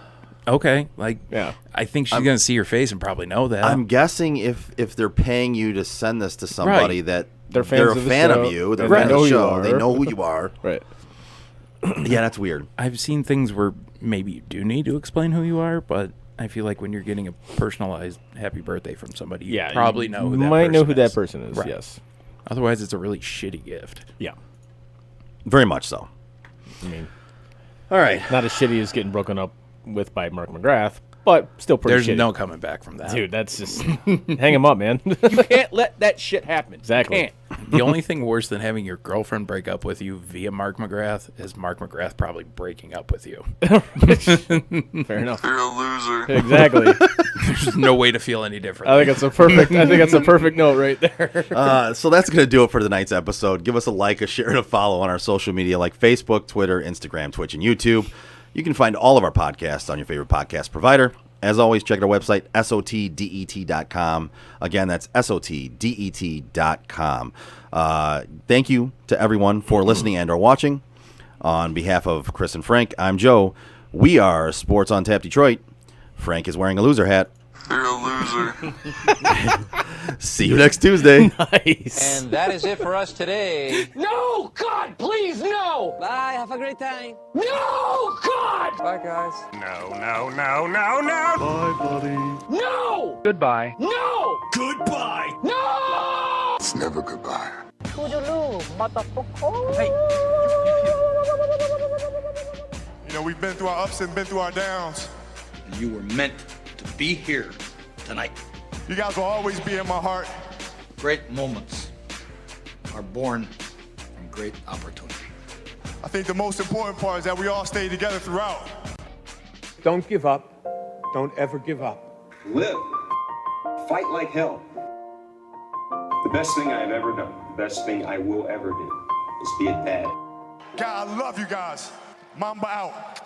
[SPEAKER 7] okay,
[SPEAKER 9] yeah.
[SPEAKER 7] I think she's gonna see your face and probably know that.
[SPEAKER 10] I'm guessing if they're paying you to send this to somebody that
[SPEAKER 9] they're
[SPEAKER 10] a fan of you, they're a fan of the show, they know who you are.
[SPEAKER 9] Right.
[SPEAKER 10] Yeah, that's weird.
[SPEAKER 7] I've seen things where maybe you do need to explain who you are, but I feel like when you're getting a personalized happy birthday from somebody, you probably know who that
[SPEAKER 9] might
[SPEAKER 7] person
[SPEAKER 9] know who
[SPEAKER 7] is.
[SPEAKER 9] that person is.
[SPEAKER 7] Right.
[SPEAKER 9] Yes.
[SPEAKER 7] Otherwise, it's a really shitty gift.
[SPEAKER 9] Yeah.
[SPEAKER 10] Very much so.
[SPEAKER 9] I mean,
[SPEAKER 10] all right.
[SPEAKER 9] Not as shitty as getting broken up with by Mark McGrath, but still pretty
[SPEAKER 7] There's
[SPEAKER 9] shitty.
[SPEAKER 7] no coming back from that.
[SPEAKER 9] Dude, that's just hang him up, man. You can't let that shit happen. Exactly.
[SPEAKER 7] You can't. The only thing worse than having your girlfriend break up with you via Mark McGrath is Mark McGrath probably breaking up with you.
[SPEAKER 9] Fair enough.
[SPEAKER 11] You're a loser.
[SPEAKER 9] Exactly.
[SPEAKER 7] There's no way to feel any different.
[SPEAKER 9] I think that's a perfect note right there.
[SPEAKER 10] So that's going to do it for tonight's episode. Give us a like, a share, and a follow on our social media like Facebook, Twitter, Instagram, Twitch, and YouTube. You can find all of our podcasts on your favorite podcast provider. As always, check out our website, sotdet.com. Again, that's sotdet.com. Thank you to everyone for listening and or watching. On behalf of Chris and Frank, I'm Joe. We are Sports on Tap Detroit. Frank is wearing a loser hat.
[SPEAKER 11] You're a loser. Loser.
[SPEAKER 10] See you next Tuesday.
[SPEAKER 7] Nice.
[SPEAKER 2] And that is it for us today.
[SPEAKER 6] No! God, please, no!
[SPEAKER 2] Bye, have a great time.
[SPEAKER 6] No! God!
[SPEAKER 2] Bye, guys.
[SPEAKER 3] No, no, no, no, no.
[SPEAKER 10] Bye, buddy.
[SPEAKER 6] No!
[SPEAKER 4] Goodbye.
[SPEAKER 6] No!
[SPEAKER 8] Goodbye.
[SPEAKER 6] No!
[SPEAKER 11] It's never goodbye.
[SPEAKER 15] You know, we've been through our ups and been through our downs.
[SPEAKER 16] And you were meant to be here tonight.
[SPEAKER 15] You guys will always be in my heart.
[SPEAKER 16] Great moments are born from great opportunity.
[SPEAKER 15] I think the most important part is that we all stay together throughout.
[SPEAKER 17] Don't give up. Don't ever give up.
[SPEAKER 18] Live. Fight like hell. The best thing I have ever done, the best thing I will ever do, is be a dad.
[SPEAKER 15] God, I love you guys. Mamba out.